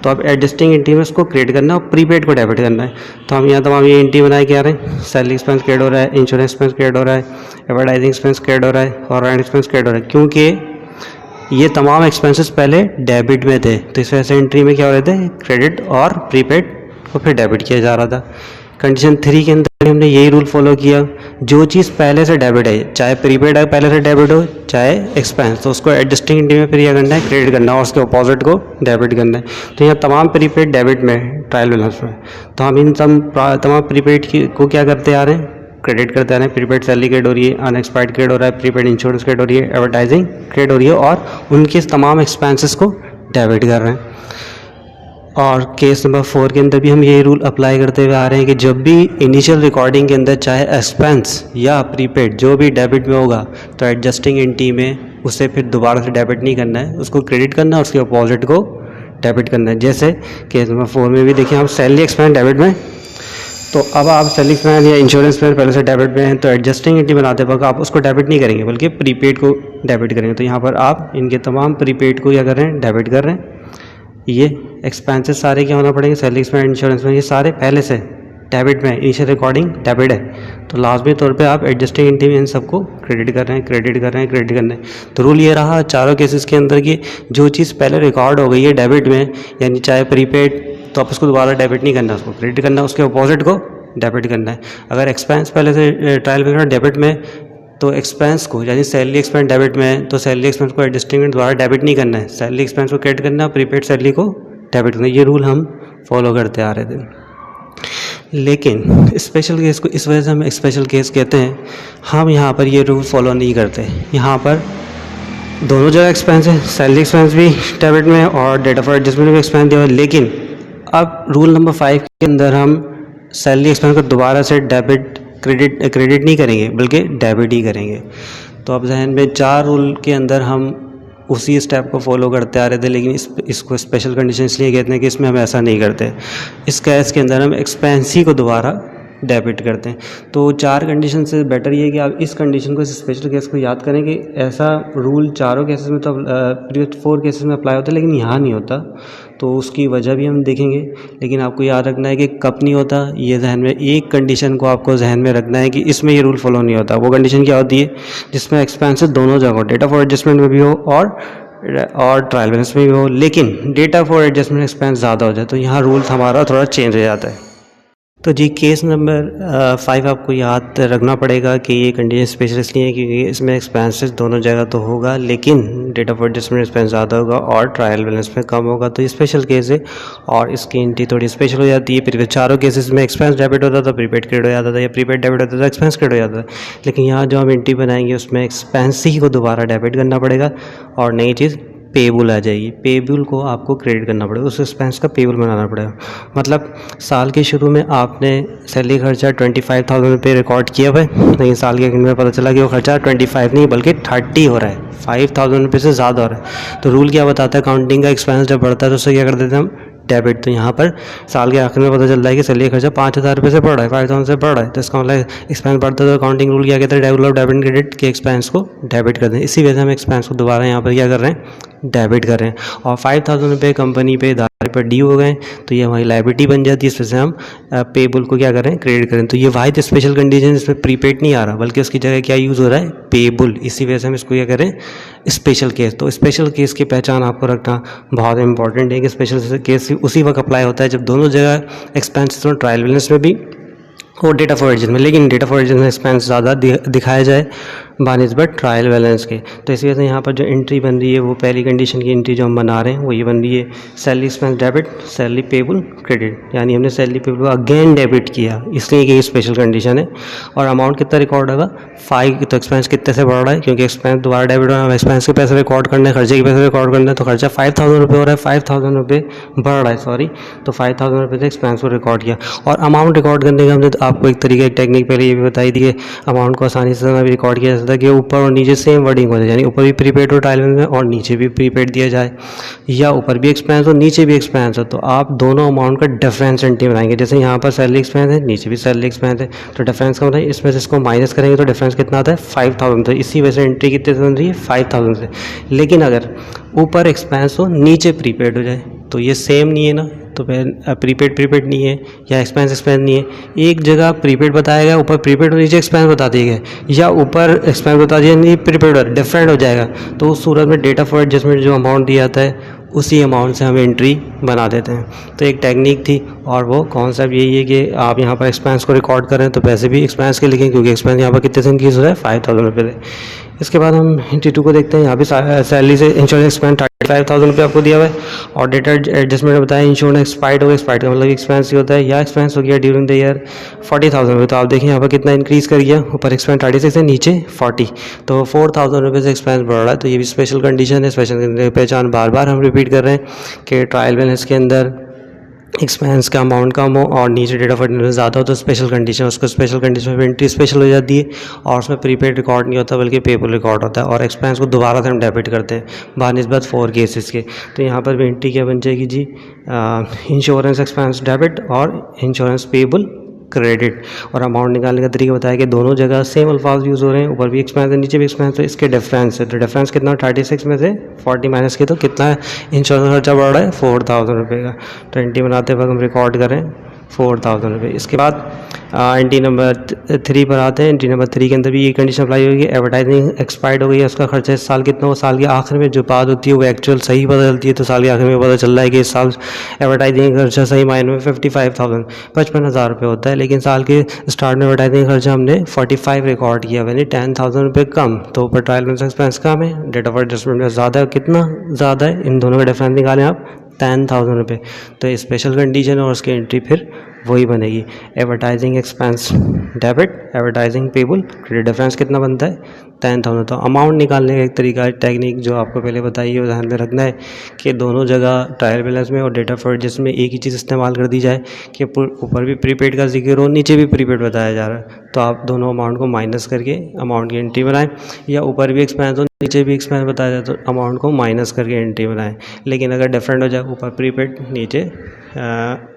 तो अब एडजस्टिंग एंट्री में उसको क्रिएट करना है और प्रीपेड को डेबिट करना है। तो हम यहाँ तमाम ये एंट्री बनाए के आ रहे हैं, सैलरी एक्सपेंस क्रिएट हो रहा है, इंश्योरेंस एक्सपेंस क्रिएट हो रहा है, एडवर्टाइजिंग एक्सपेंस क्रिएट हो रहा है और रेंट एक्सपेंस क्रिएट हो रहा है, क्योंकि ये तमाम एक्सपेंसेस पहले डेबिट में थे। तो इस वजह से एंट्री में क्या हो रहे थे, क्रेडिट और प्रीपेड को फिर डेबिट किया जा रहा था। कंडीशन 3 के अंदर हमने यही रूल फॉलो किया, जो चीज़ पहले से डेबिट है, चाहे प्रीपेड है पहले से डेबिट हो चाहे एक्सपेंस, तो उसको एडजस्टिंग एंट्री में फिर यह करना है क्रेडिट करना है और उसके अपोजिट को डेबिट करना है। तो यहाँ तमाम प्रीपेड डेबिट में ट्रायल बैलेंस में, तो हम इन तमाम प्रीपेड को क्या करते आ रहे हैं, क्रेडिट करते आ रहे हैं। प्रीपेड सैलरी क्रेडिट हो रही है, अनएक्सपायर्ड क्रेडिट हो रहा है, प्रीपेड इंश्योरेंस क्रेडिट हो रही है, एडवर्टाइजिंग क्रेडिट हो रही है और उनके तमाम एक्सपेंसेस को डेबिट कर रहे हैं। और केस नंबर 4 के अंदर भी हम यही रूल अप्लाई करते हुए आ रहे हैं कि जब भी इनिशियल रिकॉर्डिंग के अंदर चाहे एक्सपेंस या प्रीपेड जो भी डेबिट में होगा तो एडजस्टिंग एंट्री में उसे फिर दोबारा से डेबिट नहीं करना है, उसको क्रेडिट करना है, उसके अपोजिट को डेबिट करना है। जैसे केस नंबर 4 में भी देखिए, हम सैलरी एक्सपेंस डेबिट में, तो अब आप सैलरी एक्सपेंस या इंश्योरेंस प्लान पहले से डेबिट में हैं तो एडजस्टिंग एंट्री बनाते वक्त आप उसको डेबिट नहीं करेंगे बल्कि प्रीपेड को डेबिट करेंगे। तो यहाँ पर आप इनके तमाम प्रीपेड को क्या कर रहे हैं, डेबिट कर रहे हैं। ये एक्सपेंसेस सारे क्या होना पड़ेंगे, सैलरी एक्सपेंस, इंश्योरेंस में, ये सारे पहले से डेबिट में, इनिशियल रिकॉर्डिंग डेबिट है, तो लाजमी तौर पे आप एडजस्टिंग एंट्री में इन सबको क्रेडिट कर रहे हैं, क्रेडिट कर रहे हैं, क्रेडिट करना है। तो रूल ये रहा चारों केसेस के अंदर कि जो चीज़ पहले रिकॉर्ड हो गई है डेबिट में, यानी चाहे प्रीपेड, तो आप उसको दोबारा डेबिट नहीं करना, उसको क्रेडिट करना, उसके अपोजिट को डेबिट करना है। अगर एक्सपेंस पहले से ट्रायल में डेबिट में, तो एक्सपेंस को यानी सैलरी एक्सपेंस डेबिट में है तो सैलरी एक्सपेंस को एडजस्टिंग द्वारा डेबिट नहीं करना है, सैलरी एक्सपेंस को क्रेडिट करना है, प्रीपेड सैलरी को डेबिट करना है। ये रूल हम फॉलो करते आ रहे थे। लेकिन स्पेशल केस को इस वजह से हम स्पेशल केस कहते हैं, हम यहाँ पर ये रूल फॉलो नहीं करते। यहाँ पर दोनों जगह एक्सपेंस है, सैलरी एक्सपेंस भी डेबिट में और डेटा फॉर एडजस्टमेंट भी एक्सपेंस दिया हुआ है, लेकिन अब रूल नंबर 5 के अंदर हम सैलरी एक्सपेंस को दोबारा से क्रेडिट नहीं करेंगे बल्कि डेबिट ही करेंगे। तो अब जहन में 4 रूल के अंदर हम उसी स्टेप को फॉलो करते आ रहे थे, लेकिन इसको स्पेशल कंडीशन इसलिए कहते हैं कि इसमें हम ऐसा नहीं करते। इस केस के अंदर हम एक्सपेंस ही को दोबारा डेबिट करते हैं। तो 4 कंडीशन से बेटर ये है कि आप इस कंडीशन को, इस स्पेशल केस को याद करें कि ऐसा रूल चारों केसेस में तो प्रीवियस 4 केसेस में अप्लाई होता है लेकिन यहाँ नहीं होता, तो उसकी वजह भी हम देखेंगे। लेकिन आपको याद रखना है कि कब नहीं होता, ये जहन में एक कंडीशन को आपको जहन में रखना है कि इसमें ये रूल फॉलो नहीं होता। वो कंडीशन क्या होती है जिसमें एक्सपेंसेस दोनों जगह डेटा फॉर एडजस्टमेंट में भी हो और ट्रायल बैलेंस में भी हो, लेकिन डेटा फॉर एडजस्टमेंट एक्सपेंस ज़्यादा हो जाए तो यहाँ रूल हमारा थोड़ा चेंज हो जाता है। तो जी केस नंबर 5 आपको याद रखना पड़ेगा कि ये कंडीशन स्पेशल इसलिए है क्योंकि इसमें एक्सपेंसेस दोनों जगह तो होगा लेकिन डेटा फॉर एडजस्टमेंट एक्सपेंस ज़्यादा होगा और ट्रायल बैलेंस में कम होगा, तो ये स्पेशल केस है और इसकी एंट्री थोड़ी स्पेशल हो जाती है। प्रीवियस चारों केसेस में एक्सपेंस डेबिट होता था, प्रीपेड क्रेडिट हो जाता था, या प्रीपेड डेबिट होता था, एक्सपेंस क्रेडिट हो जाता था। लेकिन यहाँ जो हम एंट्री बनाएंगे उसमें एक्सपेंस ही को दोबारा डेबिट करना पड़ेगा और नई चीज़ पेबल आ जाएगी। पेबल को आपको क्रेडिट करना पड़ेगा, उस एक्सपेंस का पेबल बनाना पड़ेगा। मतलब साल के शुरू में आपने सैलरी खर्चा 25,000 रुपये रिकॉर्ड किया हुआ है, लेकिन साल के एंड में पता चला कि वो खर्चा 25 नहीं बल्कि 30 हो रहा है, 5,000 रुपये से ज़्यादा हो रहा है। तो रूल क्या बताता है, काउंटिंग का एक्सपेंस जब बढ़ता है तो उससे क्या कर देते हैं हम, डेबिट। तो यहाँ पर साल के आखिर में पता चल रहा है कि सैलरी खर्चा 5,000 रुपये से बढ़ रहा है, 5,000 से बढ़ रहा है, तो इसका मतलब एक्सपेंस बढ़ता है तो अकाउंटिंग रूल क्या कहता है, डेवलप डेबिट क्रेडिट के एक्सपेंस को डेबिट कर दें। इसी वजह से हम एक्सपेंस को दोबारा यहाँ पर क्या कर रहे हैं, डेबिट कर रहे हैं, और 5,000 रुपये कंपनी पे दारे पर ड्यू हो गए, तो ये हमारी लायबिलिटी बन जाती है, इसमें से हम पेबल को क्या करें, क्रेडिट करें। तो ये वाहिद स्पेशल कंडीशन, इसमें प्रीपेड नहीं आ रहा, बल्कि उसकी जगह क्या यूज़ हो रहा है, पेबल। इसी वजह से हम इसको क्या करें, स्पेशल केस। तो स्पेशल केस की पहचान आपको रखना बहुत इंपॉर्टेंट है कि स्पेशल केस उसी वक्त अप्लाई होता है जब दोनों जगह एक्सपेंसेस और ट्रायल बैलेंस में भी और डेट ऑफ ओरिजिन में, लेकिन डेट ऑफ ओरिजिन में एक्सपेंस ज़्यादा दिखाया जाए बानिस्बत ट्रायल बैलेंस के। तो इसी वजह से यहाँ पर जो एंट्री बन रही है वो पहली कंडीशन की एंट्री जो हम बना रहे हैं वो ये बन रही है, salary expense debit, salary payable credit, यानी हमने सैलरी पेबल को अगेन डेबिट किया, इसलिए कि ये स्पेशल कंडीशन है। और अमाउंट कितना रिकॉर्ड होगा, 5। तो एक्सपेंस कितने से बढ़ रहा है, क्योंकि एक्सपेंस दोबारा डेबिट हो रहा है, एक्सपेंस के पैसे रिकॉर्ड करने हैं, खर्चे के पैसे रिकॉर्ड करने हैं, तो खर्चा 5,000 रुपये हो रहा है, 5,000 रुपये बढ़ रहा है, सॉरी। तो 5,000 रुपये से एक्सपेंस को रिकॉर्ड किया। और अमाउंट रिकॉर्ड करने का हमने आपको एक तरीका, एक टेक्निक पहले ये भी बताई थी कि अमाउंट को आसानी से भी रिकॉर्ड किया जा सकता है कि ऊपर और नीचे सेम वर्डिंग हो जाए, यानी ऊपर भी प्रीपेड हो ट्रायल में और नीचे भी प्रीपेड दिया जाए, या ऊपर भी एक्सपेंस हो नीचे भी एक्सपेंस हो। तो आप दोनों अमाउंट का डिफरेंस एंट्री बनाएंगे, जैसे यहाँ पर सैलरी एक्सपेंस है, नीचे भी सैलरी एक्सपेंस है, तो डिफरेंस का बताइए, इसमें से इसको माइनस करेंगे तो डिफरेंस कितना आता है, 5,000। तो इसी वजह से एंट्री कितने से बन रही है, 5,000 से। लेकिन अगर ऊपर एक्सपेंस हो नीचे प्रीपेड हो जाए तो ये सेम नहीं है ना, तो फिर प्रीपेड नहीं है या एक्सपेंस नहीं है। एक जगह प्रीपेड बताया गया, ऊपर प्रीपेड और नीचे एक्सपेंस बता दिए गए, या ऊपर एक्सपेंस बता दिया नहीं प्रीपेड डिफरेंट हो जाएगा, तो उस सूरत में डेट ऑफ एडजस्टमेंट जो अमाउंट दिया जाता है उसी अमाउंट से हम एंट्री बना देते हैं। तो एक टेक्निक थी, और वो कॉन्सेप्ट यही है कि आप यहाँ पर एक्सपेंस को रिकॉर्ड करें तो पैसे भी एक्सपेंस के लिखें, क्योंकि एक्सपेंस यहाँ पर कितने से इंक्रीज हो रहा है, 5,000 रुपये से। इसके बाद हम एंट्री 2 को देखते हैं। यहाँ भी सैलरी से इंश्योरेंस एक्सपेंस 35,000 रुपये आपको दिया हुआ है, और डेट एडजस्टमेंट में बताया इंश्योरेंस एक्सपायर्ड हो गया, एक्सपायर्ड का मतलब एक्सपेंस ही होता है, या एक्सपेंस हो गया ड्यूरिंग द ईयर 40,000 रुपये। तो आप देखिए यहाँ पर कितना इंक्रीज़ कर गया, ऊपर एक्सपेंस 36 है, नीचे 40, तो 4,000 रुपये से एक्सपेंस बढ़ रहा है। तो ये भी स्पेशल कंडीशन है। स्पेशल पहचान बार बार हम रिपीट कर रहे हैं कि ट्रायल बैलेंस के अंदर एक्सपेंस का अमाउंट कम हो और नीचे डेट ऑफ एडजस्टमेंट ज़्यादा हो तो स्पेशल कंडीशन, उसको स्पेशल कंडीशन में एंट्री स्पेशल हो जाती है, और उसमें प्रीपेड रिकॉर्ड नहीं होता बल्कि पेबल रिकॉर्ड होता है, और एक्सपेंस को दोबारा से हम डेबिट करते हैं बानिस्बत 4 केसेस के। तो यहाँ पर भी एंट्री क्या बन जाएगी जी, इंश्योरेंस एक्सपेंस डेबिट और इंश्योरेंस पेबल क्रेडिट। और अमाउंट निकालने का तरीका बताया कि दोनों जगह सेम अल्फाज यूज़ हो रहे हैं, ऊपर भी एक्सपेंस है नीचे भी एक्सपेंस है, इसके डिफरेंस है। तो डिफरेंस कितना, 36 में से 40 माइनस किया तो कितना है, इंश्योरेंस खर्चा बढ़ रहा है 4,000 रुपये का। तो एंट्री बनाते वक्त हम रिकॉर्ड करें 4,000 रुपये। इसके बाद एंट्री नंबर 3 पर आते हैं। एंट्री नंबर 3 के अंदर भी ये कंडीशन अप्लाई होगी, एडवर्टाइजिंग एक्सपायर्ड हो गई है, उसका खर्चा इस साल कितना हो, साल के आखिर में जो बात होती है वो एक्चुअल सही पता चलती है, तो साल के आखिर में पता चल रहा है कि इस साल एडवर्टाइजिंग खर्चा सही मायने में 55,000 55,000 रुपये होता है, लेकिन साल के स्टार्ट में एडवर्टाइजिंग खर्चा हमने 45 रिकॉर्ड किया, यानी 10,000 रुपये कम। तो ऊपर ट्रायल बैलेंस एक्सपेंस कम है, डेट ऑफ एडजस्टमेंट में ज़्यादा है, कितना ज़्यादा है, इन दोनों का डिफरेंस निकालें आप 10,000 रुपये। तो स्पेशल कंडीशन और उसकी एंट्री फिर वही बनेगी, advertising expense debit, advertising payable credit. Difference कितना बनता है, 10,000। तो अमाउंट निकालने का एक तरीका टेक्निक जो आपको पहले बताई है ध्यान में रखना है कि दोनों जगह ट्रायल बैलेंस में और डेटा फॉर जिसमें एक ही चीज़ इस्तेमाल कर दी जाए कि ऊपर भी प्रीपेड का जिक्र हो नीचे भी प्रीपेड बताया जा रहा है, तो आप दोनों अमाउंट को माइनस करके अमाउंट की एंट्री बनाएं, या ऊपर भी एक्सपेंस हो नीचे भी एक्सपेंस बताया जाए तो अमाउंट को माइनस करके एंट्री बनाएं। लेकिन अगर डिफरेंट हो जाए, ऊपर प्रीपेड नीचे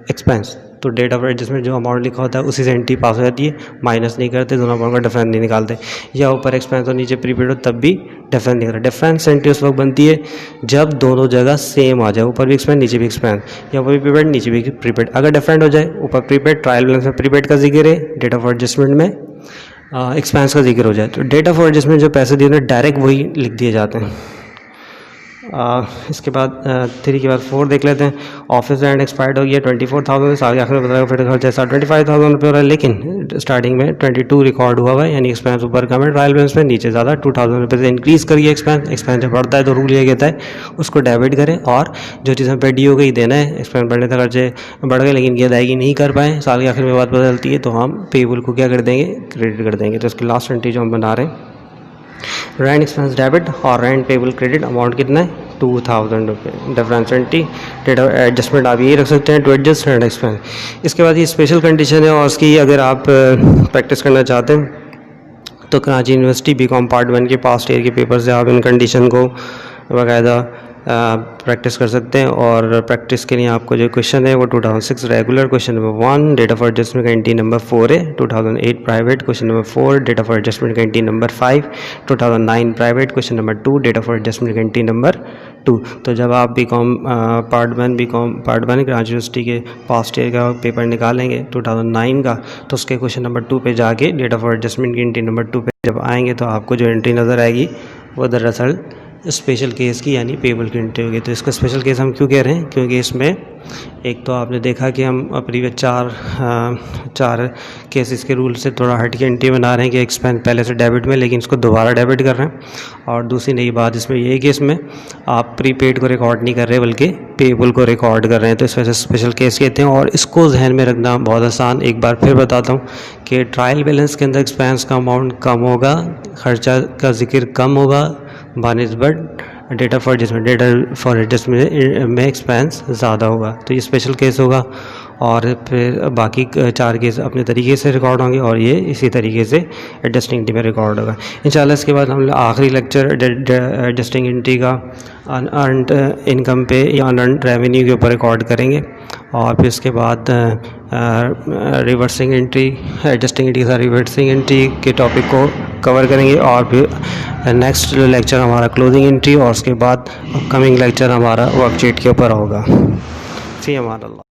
एक्सपेंस, तो डेट ऑफ एडजस्टमेंट जो अमाउंट लिखा होता है उसी से एंट्री पास हो जाती है, माइनस नहीं करते, दोनों अमाउंट का डिफरेंस नहीं निकालते। या ऊपर एक्सपेंस और नीचे प्रीपेड हो तब भी डिफरेंस नहीं करते। डिफरेंस एंट्री उस वक्त बनती है जब दोनों जगह सेम आ जाए, ऊपर भी एक्सपेंस नीचे भी एक्सपेंस, या ऊपर भी प्रीपेड नीचे भी प्रीपेड। अगर डिफरेंट हो जाए, ऊपर प्रीपेड ट्रायल बैलेंस में प्रीपेड का जिक्र है, डेट ऑफ एडजस्टमेंट में एक्सपेंस का जिक्र हो जाए, तो डेट ऑफ एडजस्टमेंट जो पैसे दिए डायरेक्ट वही लिख दिए जाते हैं। इसके बाद 3 के बाद 4 देख लेते हैं। ऑफिस रेंट एक्सपायर्ड हो गया 24,000, साल के आखिर में बताया, फिर खर्चा 25,000 रुपये हो रहा है, लेकिन स्टार्टिंग में 22 रिकॉर्ड हुआ है, यानी एक्सपेंस ऊपर कम है, ट्रायल बैलेंस में नीचे ज़्यादा 2,000 रुपये से इंक्रीज़ करिए एक्सपेंस। एक्सपेंस जब बढ़ता है तो रूल ये कहता है उसको डेबिट करें, और जो चीज़ हम पे डी हो गई देना है, एक्सपेंस बढ़ने तक खर्चे बढ़ गए लेकिन ये अदायगी नहीं कर पाए, साल के आखिर में बात पता चलती है, तो हम पेबल को क्या कर देंगे, क्रेडिट कर देंगे। तो इसकी लास्ट एंट्री जो हम बना रहे हैं, रेंट एक्सपेंस डेबिट और रेंट पेबल क्रेडिट, अमाउंट कितना है 2,000 रुपये। Difference entry date of adjustment आप ये रख सकते हैं, टू एडजस्ट रेंट एक्सपेंस। इसके बाद ये स्पेशल कंडीशन है, और उसकी अगर आप प्रैक्टिस करना चाहते हैं तो कराची यूनिवर्सिटी बीकॉम पार्ट 1 के पास्ट ईयर के पेपर से आप इन कंडीशन को बाकायदा प्रैक्टिस कर सकते हैं। और प्रैक्टिस के लिए आपको जो क्वेश्चन है वो 2006 regular question number 1, date of adjustment का एंट्री नंबर 4 है। 2008 private question number 4, date of adjustment का entry number 5। 2009 private question number 2, date of adjustment का एंट्री नंबर 2। तो जब आप बीकॉम पार्ट वन ग्रेजुएट के पास्ट ईयर का पेपर निकालेंगे 2009 का, तो उसके क्वेश्चन नंबर 2 पे जाके डेटा फॉर एडजस्टमेंट की एंट्री नंबर 2 पे जब आएंगे तो आपको जो एंट्री नज़र आएगी वो दरअसल स्पेशल केस की यानी पेबल की एंट्री होगी। तो इसका स्पेशल केस हम क्यों कह रहे हैं, क्योंकि इसमें एक तो आपने देखा कि हम प्रीवियस चार केसेस के रूल से थोड़ा हट के एंट्री बना रहे हैं कि एक्सपेंस पहले से डेबिट में लेकिन इसको दोबारा डेबिट कर रहे हैं। और दूसरी नई बात इसमें ये है कि इसमें आप प्रीपेड को रिकॉर्ड नहीं कर रहे बल्कि पेबल को रिकॉर्ड कर रहे हैं, तो इस वजह से स्पेशल केस कहते हैं। और इसको जहन में रखना बहुत आसान, एक बार फिर बताता हूँ कि ट्रायल बैलेंस के अंदर एक्सपेंस का अमाउंट कम होगा, खर्चा का जिक्र कम होगा बानिस्बत डेटा फॉर एडजस्टमेंट में एक्सपेंस ज़्यादा होगा। तो ये स्पेशल केस होगा और फिर बाकी 4 केस अपने तरीके से रिकॉर्ड होंगे और ये इसी तरीके से एडजस्टिंग एंट्री में रिकॉर्ड होगा इंशाल्लाह। इसके बाद हम आखिरी लेक्चर एडजस्टिंग एंट्री का अनअर्न्ड इनकम पे या अनअर्न्ड रेवेन्यू के ऊपर रिकॉर्ड करेंगे और फिर इसके बाद रिवर्सिंग एंट्री, एडजस्टिंग एंट्री के साथ रिवर्सिंग एंट्री के टॉपिक को कवर करेंगे। और फिर नेक्स्ट लेक्चर हमारा क्लोजिंग एंट्री और उसके बाद अपकमिंग लेक्चर हमारा वर्कशीट के ऊपर होगा। फ़ी अमान अल्लाह।